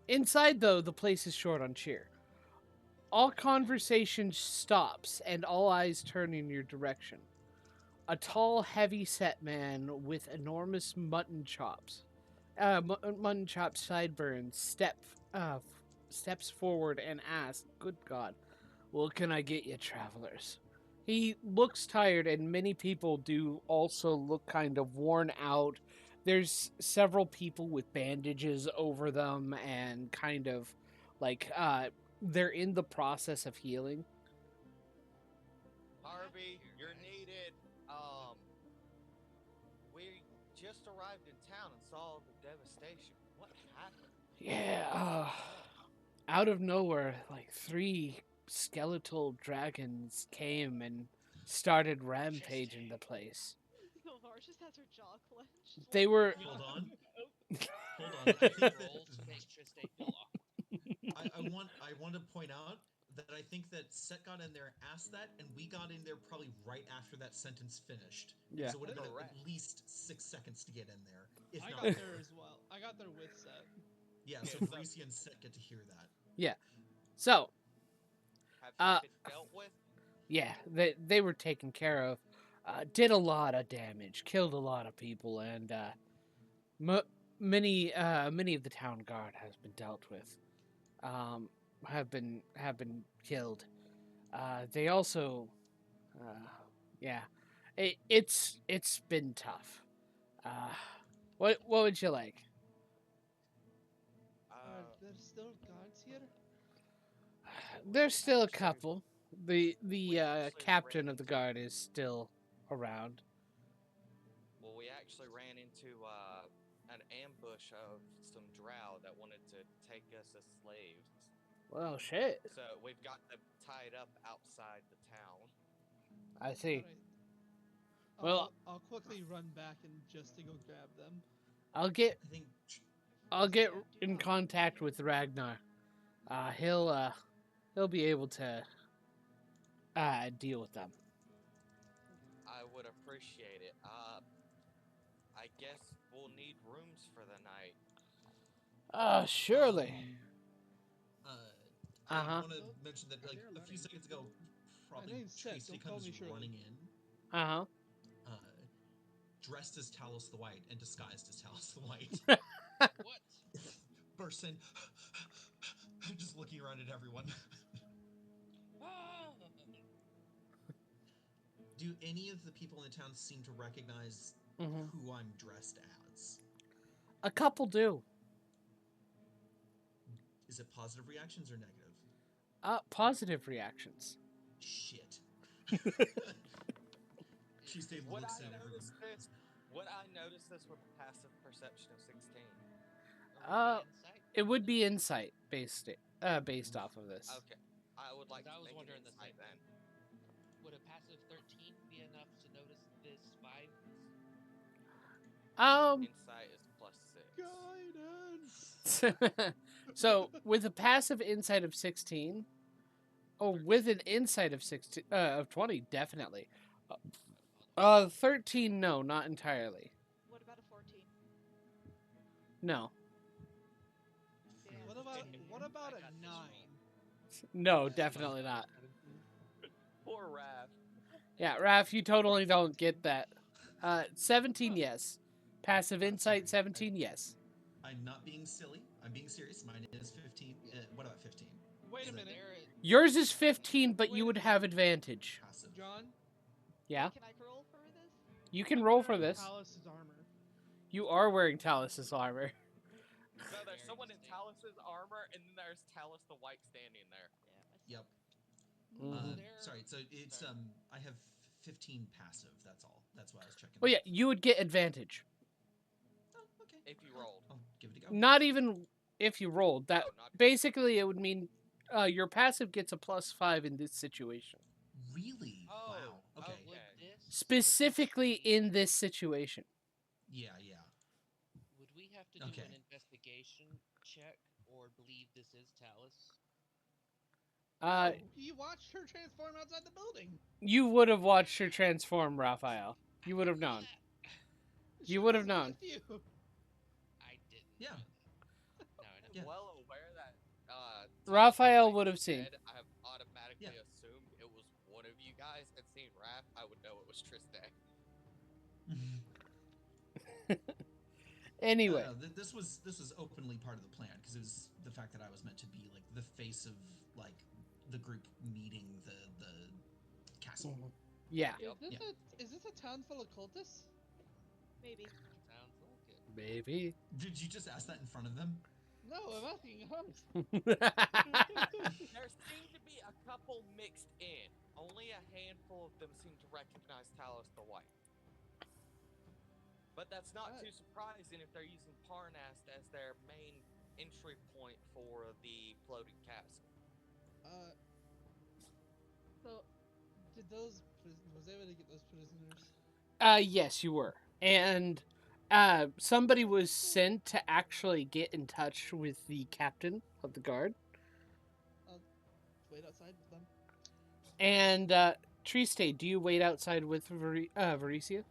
Inside, though, the place is short on cheer. All conversation stops, and all eyes turn in your direction. a tall, heavy-set man with enormous mutton chops, mutton chop sideburns, steps forward and asks, "Good God, what can I get you, travelers?" He looks tired, and many people do also look kind of worn out. There's several people with bandages over them, and kind of like they're in the process of healing.
Harvey, you're needed. We just arrived in town and saw the devastation. What happened?
Yeah, out of nowhere, like three skeletal dragons came and started rampaging the place.
Silvar just has her jaw clenched.
They
like,
were.
Hold on. Hold on. I
Make
think
roll to make Triste feel awkward.
I want to point out that I think that Set got in there, asked that, and we got in there probably right after that sentence finished.
Yeah.
So it would have been
Correct.
at least 6 seconds to get in there, if
I
not
got
more.
there as well. I got there with Set.
Yeah, so
So-
Varisi and Set get to hear that.
So,
Have you been dealt with?
yeah, they were taken care of. Did a lot of damage, killed a lot of people, and many of the town guard has been dealt with. Have been killed. They also, yeah, it's been tough. What would you like?
Are there still guards here?
There's still a
Actually,
couple. The
we actually
captain
ran
of the
into-
guard is still around.
Well, we actually ran into an ambush of some drow that wanted to take us as slaves.
Well, shit.
So we've got them tied up outside the town.
I see.
Alright.
Well-
I'll quickly run back and just to go grab them.
I'll get
I think
in contact with Ragnar. He'll be able to deal with them.
I would appreciate it. I guess we'll need rooms for the night.
Surely.
I
Uh-huh.
want to mention that like a few seconds ago, probably
name's Seth,
Tracy
don't call
comes
me Shirley.
running in,
Uh-huh.
dressed as Talos the White and disguised as Talos the White.
What?
Bursts in, just looking around at everyone.
Ah!
Do any of the people in the town seem to recognize
Mhm.
who I'm dressed as?
A couple do.
Is it positive reactions or negative?
Positive reactions.
Shit. Tuesday
Would
looks
I
at everyone.
notice this? Would I notice this with a passive perception of 16?
Uh,
Or insight?
It would be insight based off of this.
Okay, I would like
I
to
was
make
wondering
an
the
insight
same
then.
Would a passive 13 be enough to notice this vibe?
Insight is +6.
Guidance.
So with a passive insight of 16, or with an insight of 16 of 20, definitely. 13, no, not entirely.
What about a 14?
No,
Damn.
What about
I
a
got this
9?
no, definitely not.
Poor Raph.
Yeah, Raph, you totally don't get that. 17, yes. Passive insight, 17, yes.
I'm not being silly. I'm being serious. Mine is 15. What about 15?
Wait a
Is it
minute,
Yours is 15, but you
Wait a
would
minute.
have advantage.
Passive.
John.
Yeah,
Can I roll for this?
you can
I'm
roll for
wearing
this.
Talos' armor.
You are wearing Talos' armor.
No, there's
Very
someone in
distinct.
Talos' armor, and then there's Talos the White standing there.
Yeah.
Yep.
Mhm.
There-
Sorry. So it's
sorry.
I have 15 passive. That's all. That's why I was checking.
Well, yeah, you would get advantage.
Oh, okay.
If you rolled.
I'll give it a go.
Not even if you rolled. That
Oh, not-
basically it would mean your passive gets a +5 in this situation.
Really?
Oh,
Wow. Okay.
okay.
Would this
Specifically
potentially-
in this situation.
Yeah.
Would we have to do
Okay.
an investigation check or believe this is Talus?
You watched her transform outside the building.
You would have watched her transform, Raphael. You would have known.
She
You would have
was
known.
with you.
I didn't.
Yeah.
know that. Now I know.
Yeah.
Well aware that
Raphael
like
would have
you
seen.
said, I have automatically
Yeah.
assumed it was one of you guys, and seeing Raph, I would know it was Triste.
Anyway,
This was openly part of the plan because it was the fact that I was meant to be like the face of like the group meeting the castle.
yeah,
Is this
Yep.
is this a town full of cultists?
Maybe.
Sounds like it.
maybe.
Did you just ask that in front of them?
No, I'm asking us.
There seem to be a couple mixed in. Only a handful of them seem to recognize Talos the White. But that's not too surprising if they're using Parnast as their main entry point for the floating castle.
So, did those was I able to get those prisoners?
Yes, you were. And somebody was sent to actually get in touch with the captain of the guard.
I'll wait outside with them.
And Triste, do you wait outside with Varicia?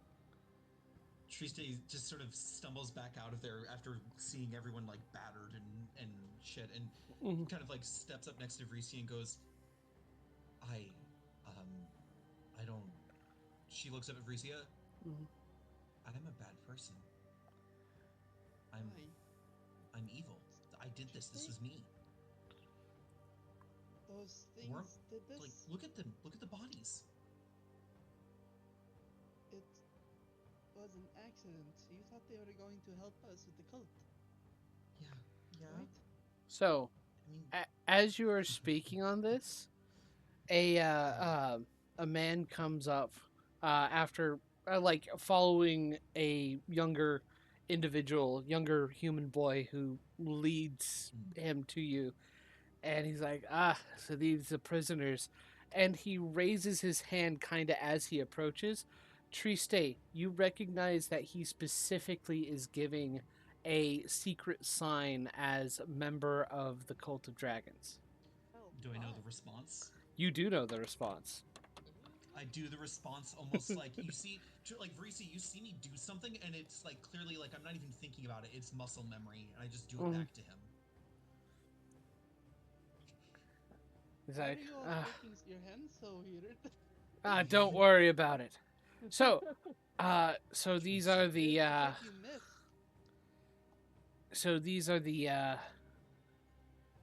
Triste just sort of stumbles back out of there after seeing everyone like battered and shit, and
Mhm.
kind of like steps up next to Vreesy and goes, I don't. She looks up at Vreesy.
Mhm.
I'm a bad person. I'm evil. I did this. This was me.
Those things did this?
Like, look at them. Look at the bodies.
It was an accident. You thought they were going to help us with the cult,
Yeah.
right?
So,
I mean,
as you are speaking on this, a man comes up after like following a younger individual, younger human boy who leads him to you, and he's like, so these are prisoners, and he raises his hand kind of as he approaches. Triste, you recognize that he specifically is giving a secret sign as member of the Cult of Dragons.
Oh,
do I know
God.
the response?
You do know the response.
I do the response almost like you see, like Vreesy, you see me do something, and it's like clearly like I'm not even thinking about it. It's muscle memory, and I just do it back to him.
He's
Why
like,
are you all making your hands so weird?
don't worry about it. So, so these are the,
It's like you missed.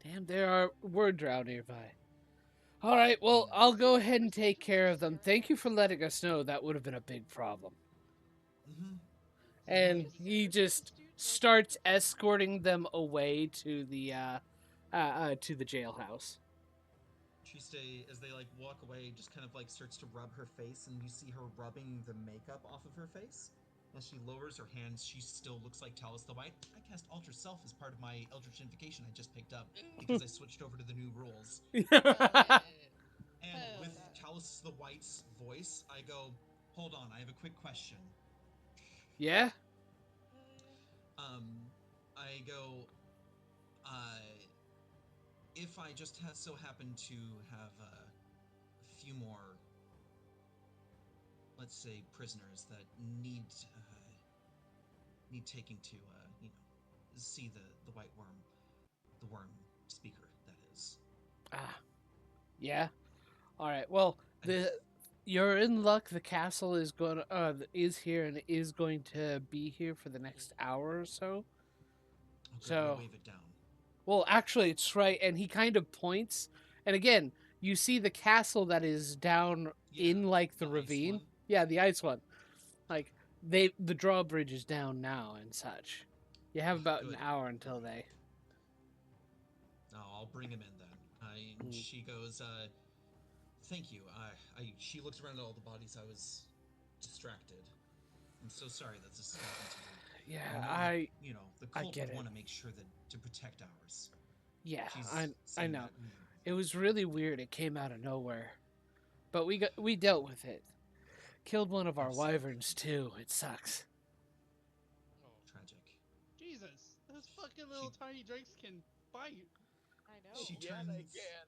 damn, there are word drow nearby. All right, well, I'll go ahead and take care of them. Thank you for letting us know. That would have been a big problem.
Mm-hmm.
And
Just
he
scared
just
this dude, like-
starts escorting them away to the jailhouse.
Triste, as they like walk away, just kind of like starts to rub her face, and you see her rubbing the makeup off of her face. As she lowers her hands, she still looks like Talos the White. I cast Alter Self as part of my Eldritch Invocation I just picked up because I switched over to the new rules. And
Hell
with
yeah.
Talos the White's voice, I go, hold on, I have a quick question.
Yeah?
I go, if I just so happen to have a few more, let's say, prisoners that need taking to, see the white worm, the worm speaker, that is.
Yeah. All right. Well, you're in luck. The castle is is here and is going to be here for the next hour or so.
Okay,
So,
I wave it down.
well, actually, it's right. And he kind of points. And again, you see the castle that is down in like the
ice
ravine.
one.
Yeah, the ice one. Like the drawbridge is down now and such. You have about an
Good.
hour until they.
Oh, I'll bring him in then. She goes, thank you. She looks around at all the bodies. I was distracted. I'm so sorry that this happened to you.
Yeah,
The cult
get
would
it.
want to make sure that to protect ours.
Yeah,
She's
I
saying
know.
that,
It was really weird. It came out of nowhere, but we dealt with it. Killed one of our
Absolutely.
wyverns too. It sucks.
Tragic.
Jesus, those fucking little tiny drakes can bite.
I know.
She
Yeah,
turns.
they can.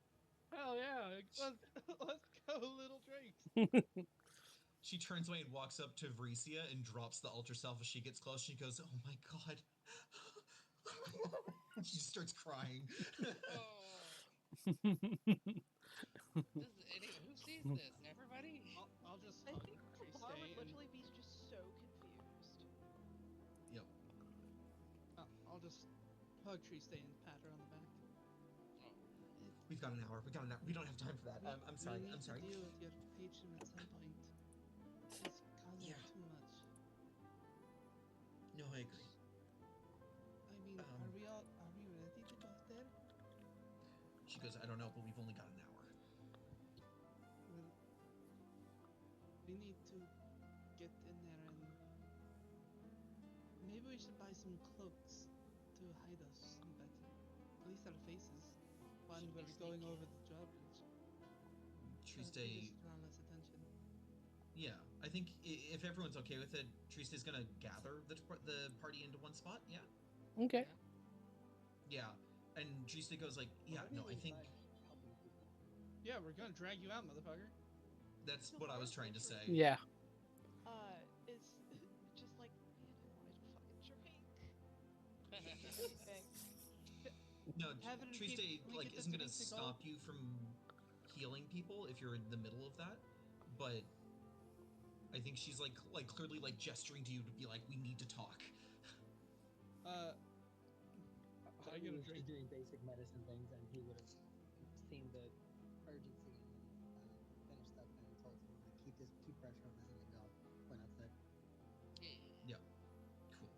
Hell yeah, let's go, little drakes.
She turns away and walks up to Vreesia and drops the Ultra Self as she gets close. She goes, "Oh my god!" She just starts crying.
Who sees this? Everybody?
I'll just
I
hug
think
Triste
Lamar would
and
literally be just so confused.
Triste and pat her on the back.
We've got an hour. We don't have time for that. I'm sorry.
We need
I'm sorry.
to deal with your patron at some point. It's causing
Yeah.
too much.
No, I agree.
I mean, are we ready to go there?
She goes, I don't know, but we've only got an hour.
Well, we need to get in there and maybe we should buy some cloaks to hide us better. At least our faces. When
Should we
we're going
sneak
over
in?
the drawbridge.
Triste,
Draw less attention.
yeah, I think if everyone's okay with it, Triste's gonna gather the party into one spot. Yeah,
Okay.
yeah, and Triste goes like, yeah, no, I think
Helping people.
Yeah, we're gonna drag you out, motherfucker.
that's what I was trying to say.
Yeah.
Is just like, man, I wanted a fucking drink. Anything.
No,
Have it in
Triste
keep- we
like
get the
isn't gonna
drink to go.
stop you from healing people if you're in the middle of that, but I think she's like clearly like gesturing to you to be like, we need to talk.
I
I
get a
was
drink.
just doing basic medicine things, and he would have seen the urgency and finished up and told him like keep pressure on this and then go when I said.
Yeah, cool.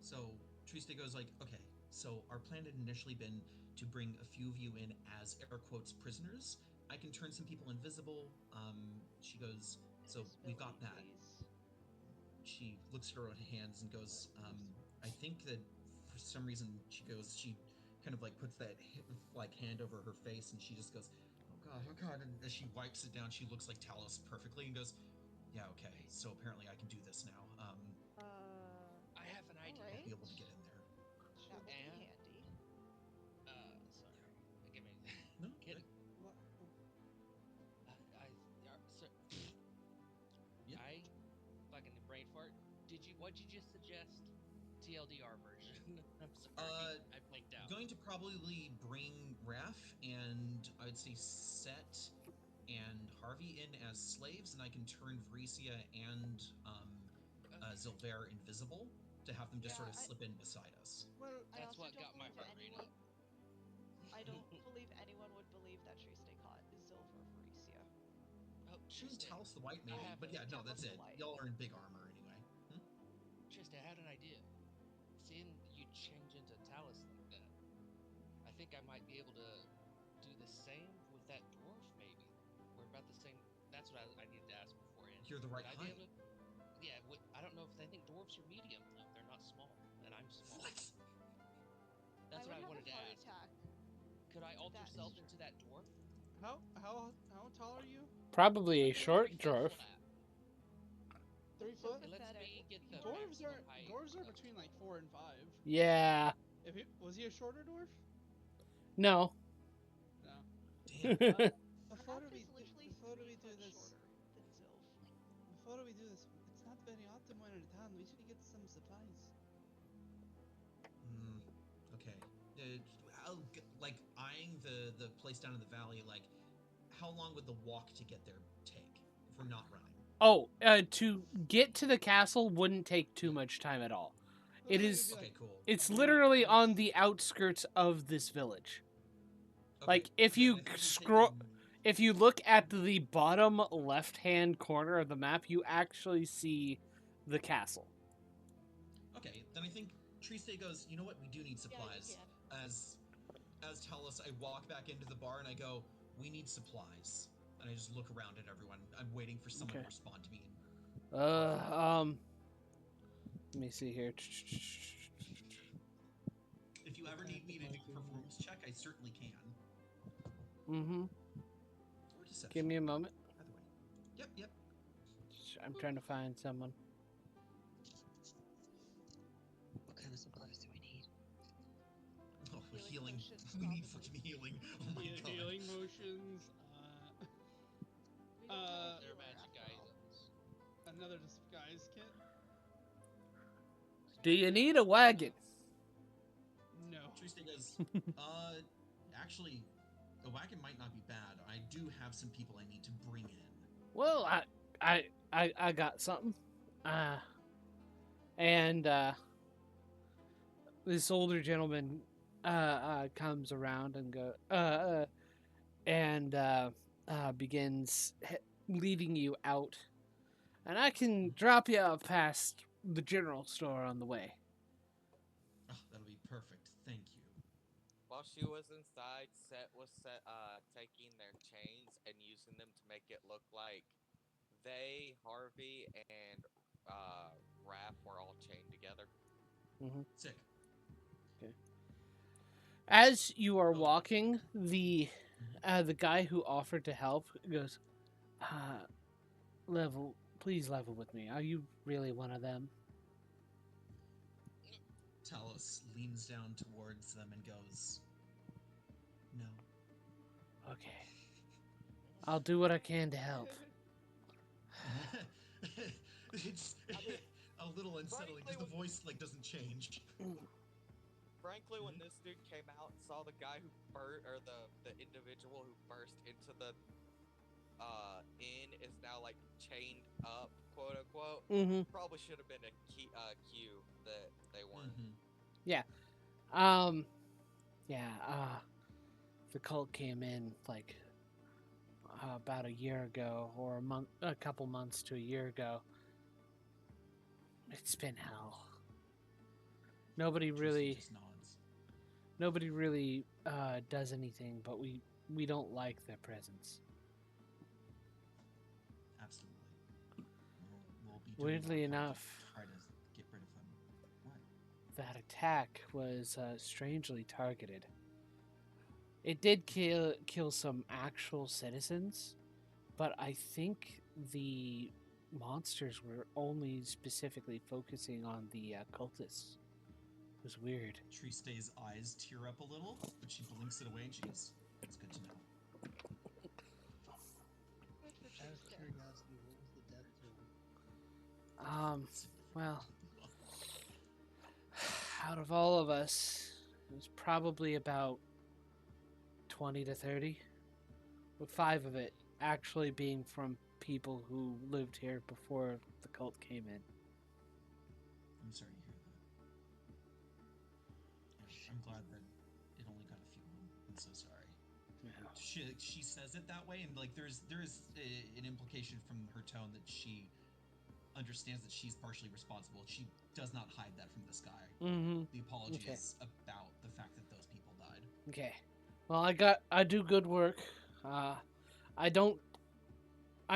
So Triste goes like, okay, so our plan had initially been to bring a few of you in as air quotes prisoners. I can turn some people invisible. She goes, so we've got that.
Please.
She looks at her own hands and goes, I think that for some reason she kind of like puts that like hand over her face and she just goes, oh god, and as she wipes it down, she looks like Talos perfectly and goes, yeah, okay, so apparently I can do this now.
I have an idea.
I'll be able to get in there.
That would be
And-
handy.
Sorry. Give me.
No,
Get.
What?
Yeah.
I fucking brain fart. What'd you just suggest? TLDR version. I'm sorry. I blanked out.
Going to probably bring Raph and I'd say Set and Harvey in as slaves, and I can turn Vreesia and Zilver invisible to have them just
Yeah,
sort of
I-
slip in beside us.
Well,
I
That's
also
what
don't
got my
believe
heart rate
anyone.
up.
I don't believe anyone would believe that Triste caught Silver Faricia.
Oh,
Shouldn't
Triste.
tell us the white maybe,
have
but yeah, no,
Tell
that's
us
it.
the white.
Y'all are in big armor anyway.
Triste, I had an idea. Seeing you change into Talus like that, I think I might be able to do the same with that dwarf, maybe. We're about the same. That's what I needed to ask beforehand.
You're the right
Would I be
height.
able to? Yeah, I don't know if they think dwarves are medium, though. They're not small, and I'm small.
What?
That's what I
would
wanted to
have a heart
ask.
attack.
Could I alter
That is
self
true.
into that dwarf?
how tall are you?
Probably a
I'm
short
3 feet
dwarf.
flat.
3
So
foot.
It lets
pathetic.
me get the
Dwarves are
maximum height of-
between like 4 and 5.
Yeah.
Was he a shorter dwarf?
No.
No.
Damn.
Before
Raph
we
is literally
before
3
we do
foot
this,
shorter than Zilf.
before we do this, it's not very often we're in town. We should get some supplies.
Okay. Like eyeing the place down in the valley. Like, how long would the walk to get there take if we're not running?
Oh, to get to the castle wouldn't take too much time at all. It
Well,
is-
it'd be
Okay, cool.
It's
20
literally
minutes.
on the outskirts of this village.
Okay,
Like, if
then
you
I think we've
scroll-
taken-
If you look at the bottom left-hand corner of the map, you actually see the castle.
Okay, then I think Triste goes, you know what? We do need
Yeah, you
supplies.
can.
As Talos, I walk back into the bar and I go, we need supplies. And I just look around at everyone. I'm waiting for someone
Okay.
to respond to me.
Let me see here.
If you ever need me to do a performance check, I certainly can.
Mm-hmm.
Or deception.
Give me a moment.
Either way. Yep.
I'm trying to find someone.
What kind of supplies do we need?
Oh,
Healing
healing.
potions,
We need
probably.
fucking healing. Oh my god.
Healing motions.
We don't have a
They're
healer
magic
after all.
items.
Another disguise kit.
Do you need a wagon?
No.
Triste goes, actually, a wagon might not be bad. I do have some people I need to bring in.
Well, I got something. And this older gentleman comes around and and begins leading you out. And I can drop you off past the general store on the way.
Oh, that'll be perfect. Thank you.
While she was inside, taking their chains and using them to make it look like Harvey, and Raph were all chained together.
Sick.
Okay. As you are
Oh.
walking, the guy who offered to help goes, please level with me. Are you really one of them?
Talos leans down towards them and goes, "No."
Okay. I'll do what I can to help.
It's a little unsettling because the voice doesn't change.
Frankly, when this dude came out and saw the guy who the individual who burst into the inn is now chained up, quote unquote, probably should have been a cue that they weren't.
Yeah. The cult came in about a year ago, or a couple months to a year ago. It's been hell. Nobody really does anything, but we don't like their presence.
Absolutely. We'll be
Weirdly enough,
to try to get rid of them. What?
that attack was strangely targeted. It did kill some actual citizens, but I think the monsters were only specifically focusing on the cultists. It was weird.
Triste's eyes tear up a little, but she blinks it away and she goes, "It's good to know."
Out of curiosity, what was the death toll?
Well, out of all of us, it was probably about 20 to 30, with 5 of it actually being from people who lived here before the cult came in.
I'm sorry to hear that. Yeah, I'm glad that it only got a few of them. I'm so sorry.
Yeah.
She says it that way, and there is an implication from her tone that she understands that she's partially responsible. She does not hide that from this guy. The apology is about the fact that those people died.
Okay. Well, I do good work. I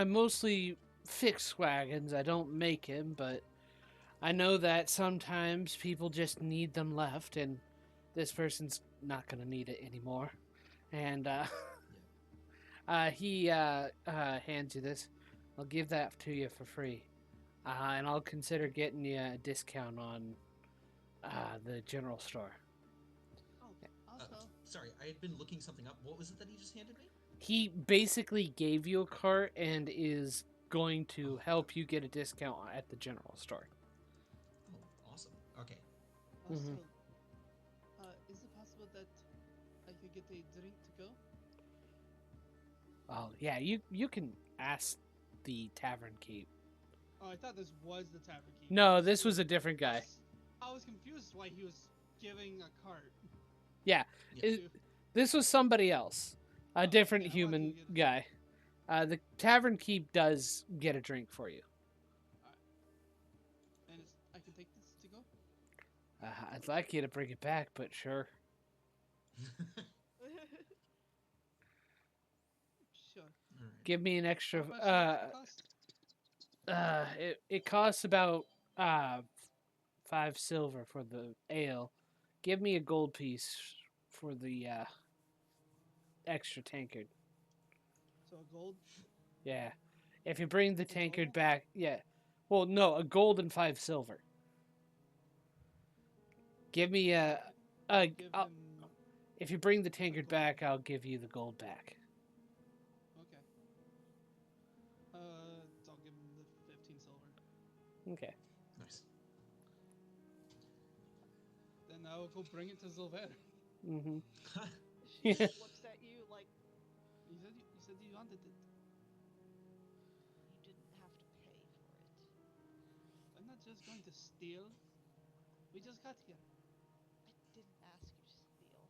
mostly fix wagons. I don't make them, but I know that sometimes people just need them left, and this person's not gonna need it anymore. And he hands you this. I'll give that to you for free, and I'll consider getting you a discount on the general store.
Oh, also,
Sorry, I had been looking something up. What was it that he just handed me?
He basically gave you a cart and is going to help you get a discount at the general store.
Oh, awesome. Okay.
also, is it possible that I could get a drink to go?
Oh yeah, you can ask the tavern keep.
Oh, I thought this was the tavern keep.
No, this was a different guy.
I was confused why he was giving a cart.
Yeah, this was somebody else, a different
okay,
human guy. The tavern keep does get a drink for you.
And I can take this to go?
I'd like you to bring it back, but sure.
Sure.
Alright.
Give me an extra.
How much does it cost?
It costs about 5 silver for the ale. Give me a gold piece for the extra tankard.
So a gold?
Yeah. If you bring the
For
tankard
total?
back, yeah. Well, no, a gold and 5 silver. Give me
Give him...
if you bring the tankard back, I'll give you the gold back.
Okay. So I'll give him the 15 silver.
Okay.
Nice.
Then I will go bring it to Zilver.
Mm-hmm.
She just looks at you like
You said you wanted it.
you didn't have to pay for it.
I'm not just going to steal. We just got here.
I didn't ask you to steal.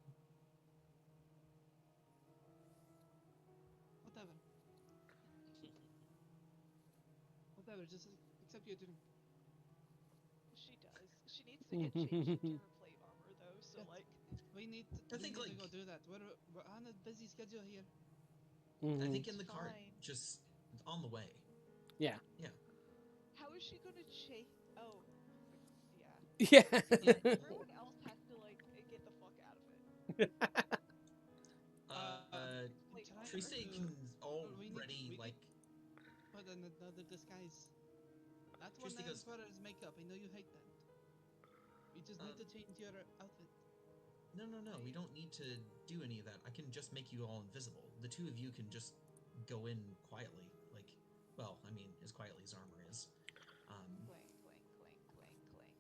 whatever. Just accept your drink.
She does. She needs to get changed into her plate armor though, so
Yes.
like
We need to,
I think,
to
like-
go do that. We're on a busy schedule here.
I think in
It's
the cart,
fine.
just on the way.
Yeah.
Yeah.
how is she gonna chase? Oh, yeah.
Yeah.
Everyone else has to like get the fuck out of it. Plate
Try
armor.
Triste
to-
can
we
already,
need-
like...
Put on another disguise. Not one
Triste
that
goes-
requires makeup. I know you hate that. You just need to change your outfit.
No, we don't need to do any of that. I can just make you all invisible. The two of you can just go in quietly. Like, well, I mean, as quietly as armor is.
Clank, clank, clank, clank, clank.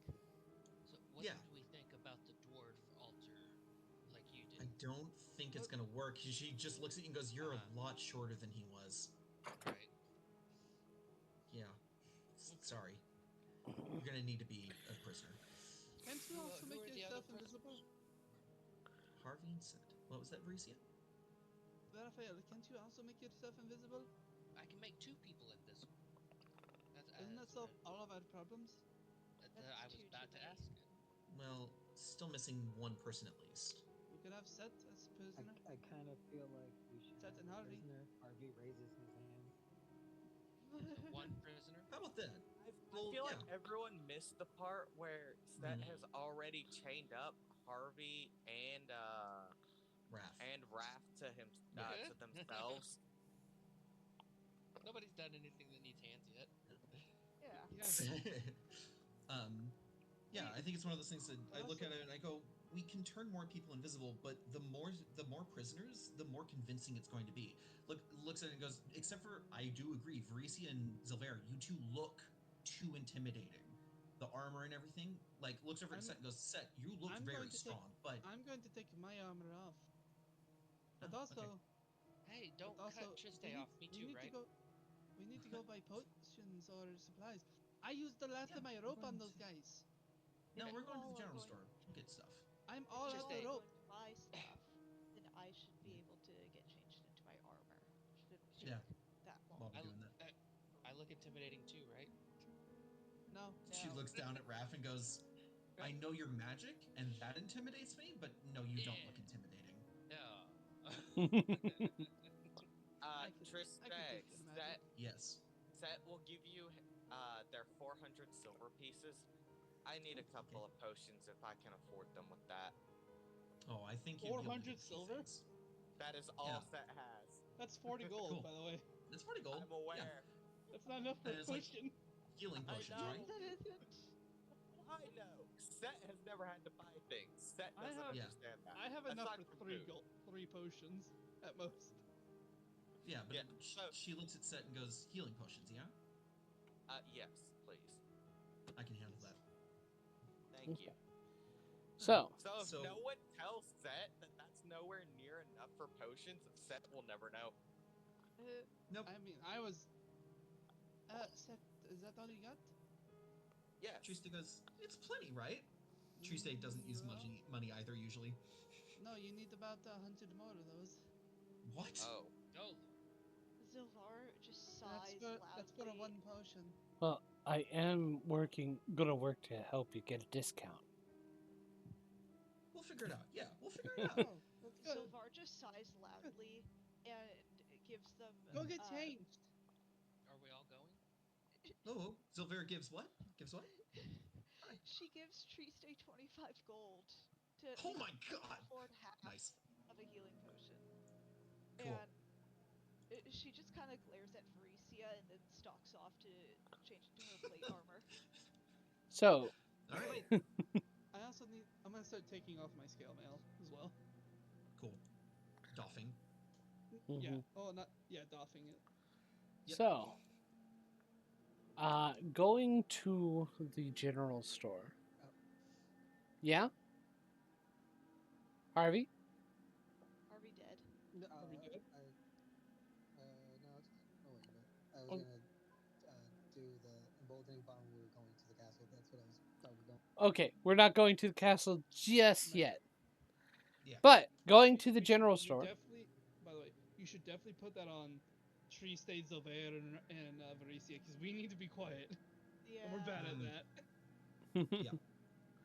So, what
Yeah.
did we think about the dwarf altar, like you
I
did?
don't think it's gonna work. She just looks at you and goes, "You're a lot shorter than he was."
Right.
Yeah. Sorry. You're gonna need to be a prisoner.
Can't you
Who,
also
who
make
are the
yourself
other
invisible?
Harvey and Sid. What was that, Bricia?
Raphael, can't you also make yourself invisible?
I can make two people invisible.
Isn't that solve all of our problems?
That's
I was
too
about to
many.
ask it.
Well, still missing one person at least.
We could have Seth as prisoner.
I kind of feel like we should
Set
have
and
a
Harvey.
prisoner. Harvey raises his hand.
One prisoner.
How about that?
I
Well,
feel
yeah.
like everyone missed the part where Set has already chained up Harvey and
Raph.
to themselves.
Nobody's done anything that needs hands yet.
Yeah.
Yeah, I think it's one of those things that I look
Also-
at it and I go, we can turn more people invisible, but the more prisoners, the more convincing it's going to be. Looks at it and goes, except for, I do agree, Varisia and Zilver, you two look too intimidating. The armor and everything, like, looks over at Set and goes, Set, you look
I'm
very
going to
strong, but...
I'm going to take my armor off. But
Oh,
also,
Hey, don't
but also,
cut Triste
we need-
off. Me
we
too,
need
right?
To go, we need to go buy potions or supplies. I used the last of my
we're
rope on
going
those
to-
guys.
No,
If
we're
you
going to
all
the
are
general
going-
store. We'll get stuff.
I'm
If
all
you
out
all
of
are
rope.
going to buy stuff, then I should be able to get changed into my armor. Shouldn't take
Yeah.
that
While
long.
we're doing that.
I look intimidating too, right?
No.
She looks down at Raph and goes, I know you're magic, and that intimidates me, but no, you don't look intimidating.
No.
Triste,
I can take your magic.
Yes.
Set will give you their 400 silver pieces. I need a couple of potions if I can afford them with that.
Oh, I think you'd be able to
400
get a few
silver?
things.
That is all
Yeah.
Set has.
That's 40 gold,
Cool.
by the way.
That's pretty gold.
I'm aware.
That's not enough for a
And it's like-
potion.
Healing
I
potions,
know.
right?
That isn't.
I know. Set has never had to buy things. Set
I
doesn't
have-
understand that.
I have enough
Aside
for
from
three
food.
three potions at most.
Yeah, but
Yeah,
she looks at Set and goes, healing potions, yeah?
Yes, please.
I can handle that.
Thank you.
So,
So if
So-
no one tells Set that that's nowhere near enough for potions, Set will never know.
Nope.
I mean, I was. Seth, is that all you got?
Yes.
Triste goes, it's plenty, right? Triste doesn't use
No.
money either, usually.
No, you need about 100 more of those.
What?
Oh.
Oh,
Zilvar just sighs
That's for a
loudly.
one potion.
well, I am gonna work to help you get a discount.
We'll figure it out. Yeah, we'll figure it out.
Oh, that's good.
Zilvar just sighs loudly and gives them.
Go get changed.
are we all going?
Oh, Zilver gives what? Gives what?
She gives Triste 25 gold to
Oh my god!
afford half
Nice.
of a healing potion.
Cool.
And she just kind of glares at Varisia and then stalks off to change into her plate armor.
So,
Alright.
I also need. I'm gonna start taking off my scale mail as well.
Cool. Doffing.
Yeah.
Mhm.
Oh, not. Yeah, doffing it.
Yep.
So, going to the general store.
Oh.
Yeah? Harvey?
Harvey dead.
No, are we good?
No, it's fine. Don't worry about it. I was
Oh.
gonna do the emboldening bomb when we were going to the castle. That's what I thought we were going.
Okay, we're not going to the castle just
No.
yet.
Yeah.
But going to the
You
general
should- you
store.
Definitely. By the way, you should definitely put that on Tree stays over there and Varicia, because we need to be quiet.
Yeah.
And we're bad at
Mm.
that.
Yeah.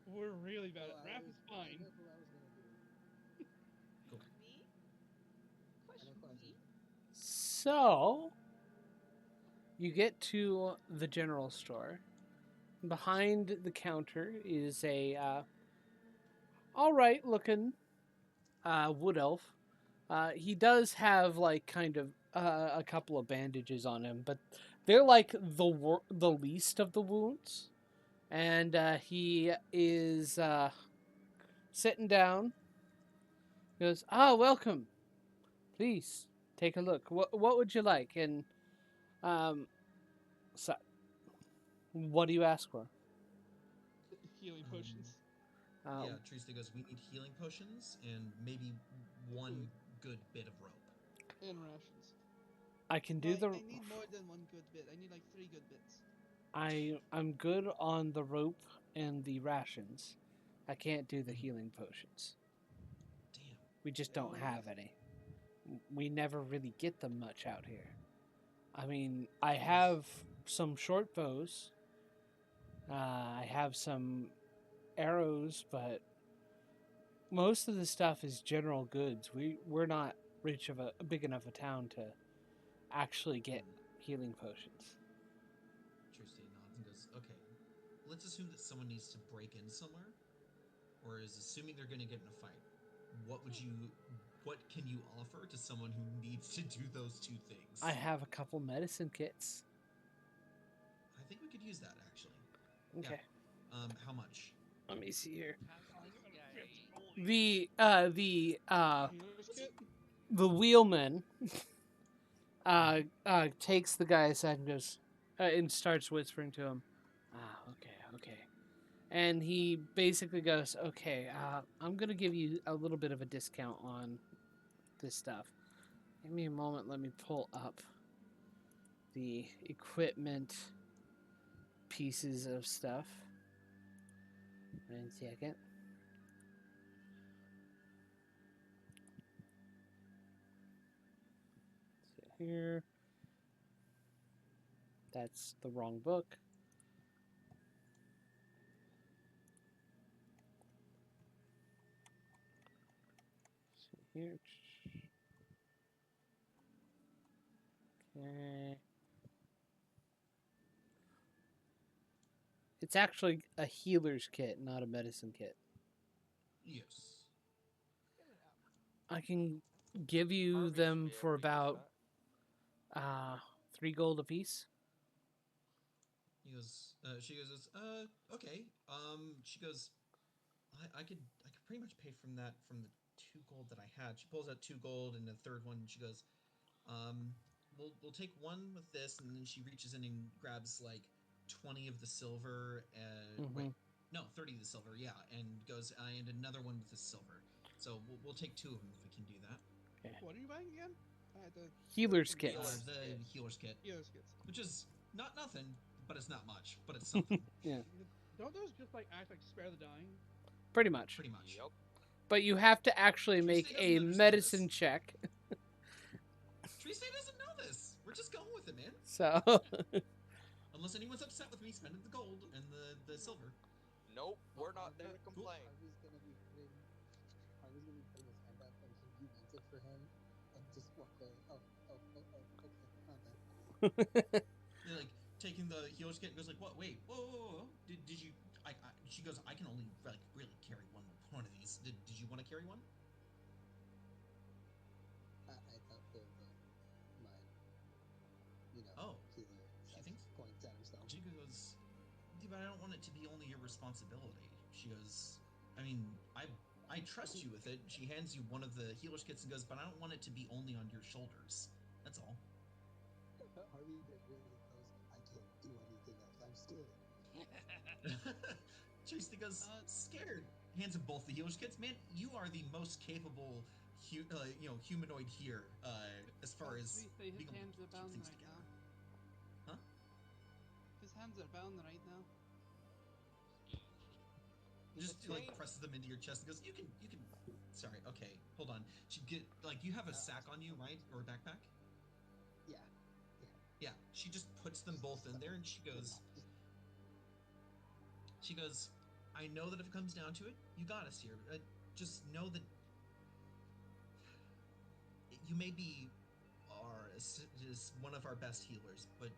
We're really bad
Well,
at Rap is
I
fine.
know who I was gonna do.
Cool.
Me?
I
Question
know
me?
So, you get to the general store. Behind the counter is a all right looking wood elf. He does have like kind of a couple of bandages on him, but they're like the least of the wounds. And he is sitting down. He goes, welcome. Please take a look. What would you like? And so, what do you ask for?
Healing potions.
Uh,
Yeah, Trista goes, we need healing potions and maybe one good bit of rope.
And rations.
I can do
Well,
the.
I need more than one good bit. I need like 3 good bits.
I'm good on the rope and the rations. I can't do the healing potions.
Damn.
We just don't have any. We never really get them much out here. I mean, I have some short bows. I have some arrows, but most of the stuff is general goods. We're not rich of a big enough a town to actually get healing potions.
Trista nods and goes, okay, let's assume that someone needs to break in somewhere, or is assuming they're going to get in a fight. What can you offer to someone who needs to do those two things?
I have a couple medicine kits.
I think we could use that, actually.
Okay.
Yeah. How much?
Let me see here.
How's this guy?
Healer's kit?
The wheelman takes the guy aside and goes and starts whispering to him. Okay. And he basically goes, okay, I'm gonna give you a little bit of a discount on this stuff. Give me a moment. Let me pull up the equipment pieces of stuff. 1 second. Here. That's the wrong book. Here. Okay. It's actually a healer's kit, not a medicine kit.
Yes.
I can give you
Harvey should
them
be able
for
to use
about
that.
3 gold apiece.
She goes, okay. She goes, I could pretty much pay from the 2 gold that I had. She pulls out 2 gold and the third one. And she goes, we'll take one with this, and then she reaches in and grabs like 20 of the silver. Wait, no, 30 of the silver. Yeah, and goes, and another one with the silver. So we'll take 2 of them if we can do that.
Okay.
What are you buying again?
Healer's
kit.
kits.
The healer's kit,
Healer's kits.
which is not nothing, but it's not much, but it's something.
Yeah,
Don't those just like act like spare the dying?
pretty much.
Pretty much.
Yep.
But you have to actually
Triste
make
doesn't
a
understand
medicine
this.
check.
Triste doesn't know this. We're just going with it, man.
So,
Unless anyone's upset with me spending the gold and the silver.
Nope, we're not there to
Cool.
complain.
Harvey's gonna be putting his hand up and he meant it for him and just walk away. Okay, not that.
They're like taking the healer's kit and goes like, what? Wait, whoa. Did you? She goes, I can only like really carry one of these. Did you want to carry one?
I thought my
Oh,
healer
she thinks.
points at himself.
She goes, yeah, but I don't want it to be only your responsibility. She goes, I mean, I trust you with it. She hands you one of the healer's kits and goes, but I don't want it to be only on your shoulders. That's all.
Harvey really goes, I can't do anything else. I'm scared.
Trista goes, scared. Hands him both the healer's kits. Man, you are the most capable, humanoid here, as far as
His
being able
hands
to
are
keep
bound
things
right
together.
now.
Huh?
His hands are bound right now.
Just like presses them into your chest and goes, you can. Sorry, okay, hold on. You have a sack on you, right, or a backpack?
Yeah.
puts them both in there, and she goes, I know that if it comes down to it, you got us here. Just know that you may be just one of our best healers, but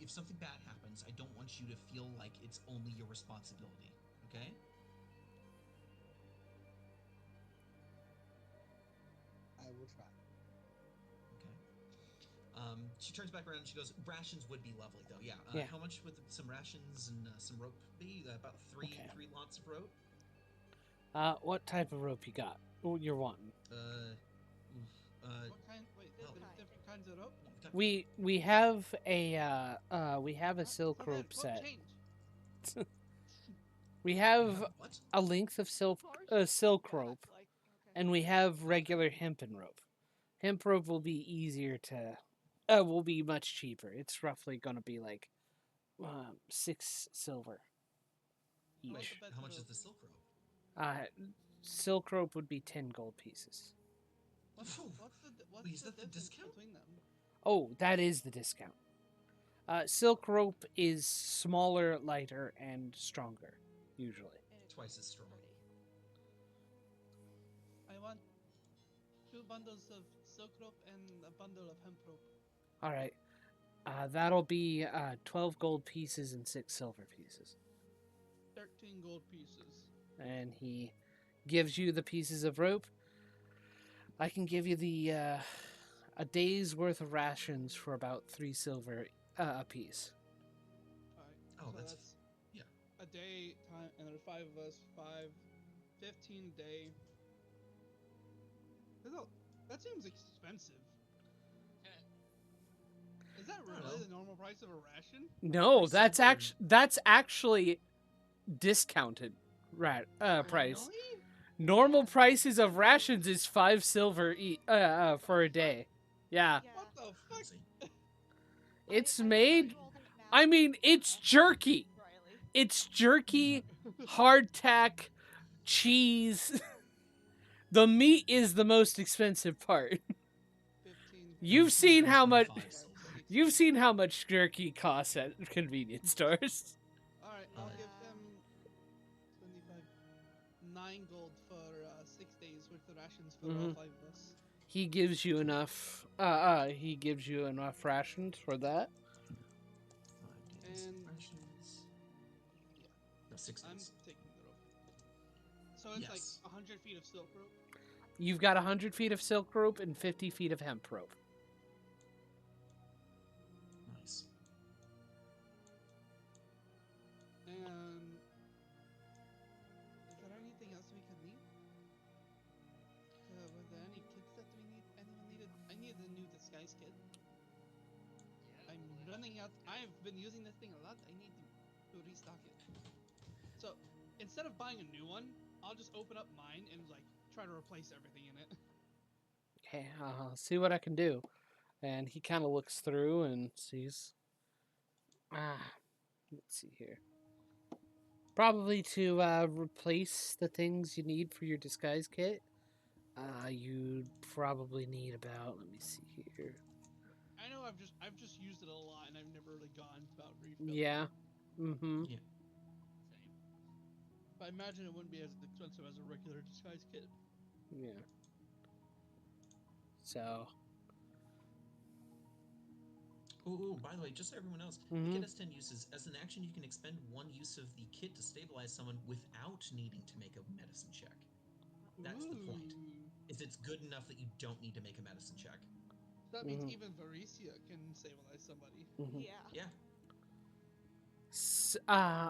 if something bad happens, I don't want you to feel like it's only your responsibility, okay?
I will try.
Okay. She turns back around and she goes, rations would be lovely, though. Yeah.
Yeah.
How much would some rations and some rope be? About three lots of rope?
What type of rope you got? What you're wanting?
What kind? Wait,
This
there's
kind.
different kinds of rope.
We have a silk
Sylvain,
rope
quote
set.
change.
We have
what?
a length of silk
Martian
silk
guy,
rope,
like, okay.
and we have regular hempen rope. Hemp rope will be easier to, will be much cheaper. It's roughly going to be like 6 silver
What's
Wait,
each.
the better
how much is
rope?
the silk rope?
Silk rope would be 10 gold pieces.
What's
Wait,
the
is that the
difference
discount?
between them?
Oh, that is the discount. Silk rope is smaller, lighter, and stronger, usually.
And it's
Twice as strong.
pretty.
I want 2 bundles of silk rope and a bundle of hemp rope.
All right. That'll be 12 gold pieces and 6 silver pieces.
13 gold pieces.
And he gives you the pieces of rope. I can give you the a day's worth of rations for about 3 silver a piece.
Alright.
Oh,
so
that's- yeah.
A day time, and there are 5 of us. 15 a day. That seems expensive. Is that
don't
really
know.
the normal price of a ration?
No,
Three
that's
silver.
that's actually discounted price.
Really?
Normal prices of rations is 5 silver for a day. Yeah.
Yeah.
What the fuck?
Crazy.
It's
I
made.
did all that math
I mean, it's jerky.
Riley.
It's jerky, hardtack, cheese. The meat is the most expensive part.
15.
You've seen how much.
25 silver.
You've seen how much jerky costs at convenience stores.
Alright, I'll
Yeah.
give them 25. 9 gold for 6 days worth of rations for all
Mhm.
5 of us.
He gives you enough. He gives you enough rations for that.
5 days.
And-
Rations.
Yeah.
No, 6
I'm
days.
taking the rope. So it's
Yes.
like 100 feet of silk rope.
You've got 100 feet of silk rope and 50 feet of hemp rope.
Nice.
And is there anything else we could need? Were there any kits that we need? Anyone needed? I needed a new disguise kit. I'm running out. I've been using this thing a lot. I need to restock it. So instead of buying a new one, I'll just open up mine and like try to replace everything in it.
Okay, I'll see what I can do. And he kind of looks through and sees. Let's see here. Probably to replace the things you need for your disguise kit. You'd probably need about. Let me see here.
I know I've just used it a lot and I've never really gone about refilling.
Yeah. Mm-hmm.
Same.
But I imagine it wouldn't be as expensive as a regular disguise kit.
Yeah. So.
Ooh, by the way, just so everyone knows, the
Mhm.
kit has 10 uses. As an action, you can expend 1 use of the kit to stabilize someone without needing to make a medicine check. That's the point.
Ooh.
Is it's good enough that you don't need to make a medicine check.
That means
Mhm.
even Varicia can stabilize somebody.
Mhm.
Yeah.
Yeah.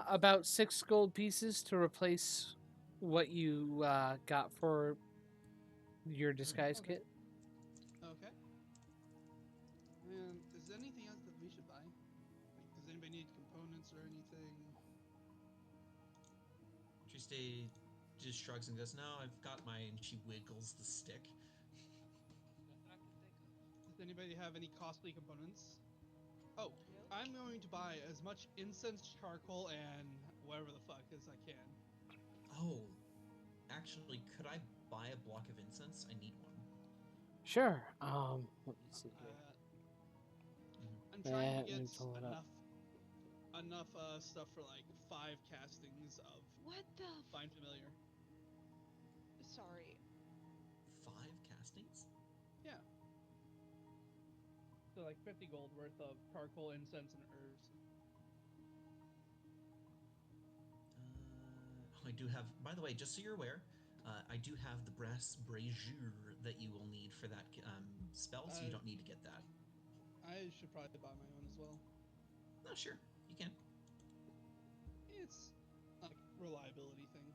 About 6 gold pieces to replace what you got for your disguise
Okay.
kit.
Okay. And is there anything else that we should buy? Like, does anybody need components or anything?
Triste just shrugs and goes, "No, I've got mine." And she wiggles the stick.
Nothing I can think of.
Does anybody have any costly components? Oh,
Nope.
I'm going to buy as much incense, charcoal, and whatever the fuck as I can.
Oh, actually, could I buy a block of incense? I need one.
Sure. Let me see here.
I'm trying
let
to
me
get
pull it up.
enough stuff for like 5 castings of
What the?
Find Familiar.
Sorry.
5 castings?
Yeah. So like 50 gold worth of charcoal, incense, and herbs.
I do have, by the way, just so you're aware, I do have the brass brazier that you will need for that spell, so you don't need to get that.
I should probably buy my own as well.
No, sure, you can.
It's a reliability thing.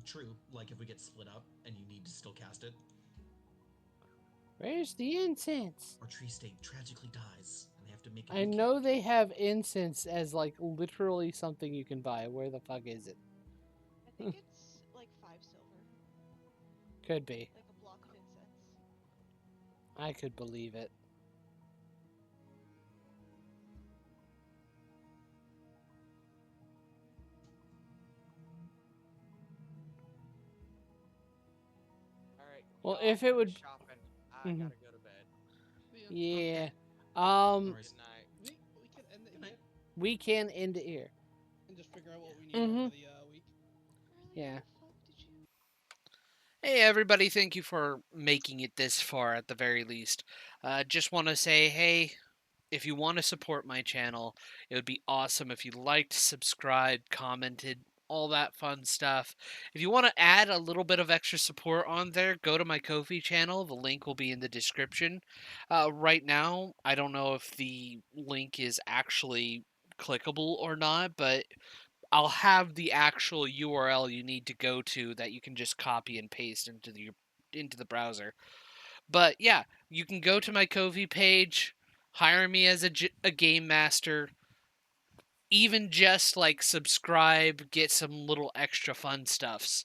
True, like if we get split up and you need to still cast it.
Where's the incense?
Or Tree State tragically dies, and they have to make a
I
new
know they
character.
have incense as like literally something you can buy. Where the fuck is it?
I think it's like 5 silver.
Could be.
Like a block of incense.
I could believe it.
All right.
Well,
y'all
if it would-
shopping, I
Mhm.
gotta go to bed.
Yeah.
Okay.
Um,
Worries.
Good night.
We can end it
Good night.
here
we can end it here.
and just figure out what we need
Mhm.
over the week.
Really?
Yeah.
How the fuck did you?
Hey everybody, thank you for making it this far at the very least. Just want to say, hey, if you want to support my channel, it would be awesome if you liked, subscribed, commented, all that fun stuff. If you want to add a little bit of extra support on there, go to my Ko-fi channel. The link will be in the description. Right now, I don't know if the link is actually clickable or not, but I'll have the actual URL you need to go to that you can just copy and paste into the browser. But yeah, you can go to my Ko-fi page, hire me as a game master, even just like subscribe, get some little extra fun stuffs.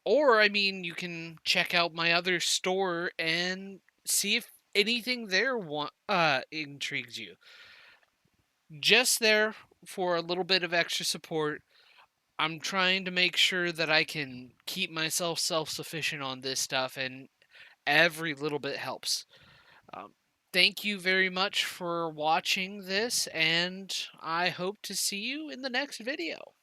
Or I mean, you can check out my other store and see if anything there intrigues you. Just there for a little bit of extra support. I'm trying to make sure that I can keep myself self-sufficient on this stuff, and every little bit helps. Um, Thank you very much for watching this, and I hope to see you in the next video.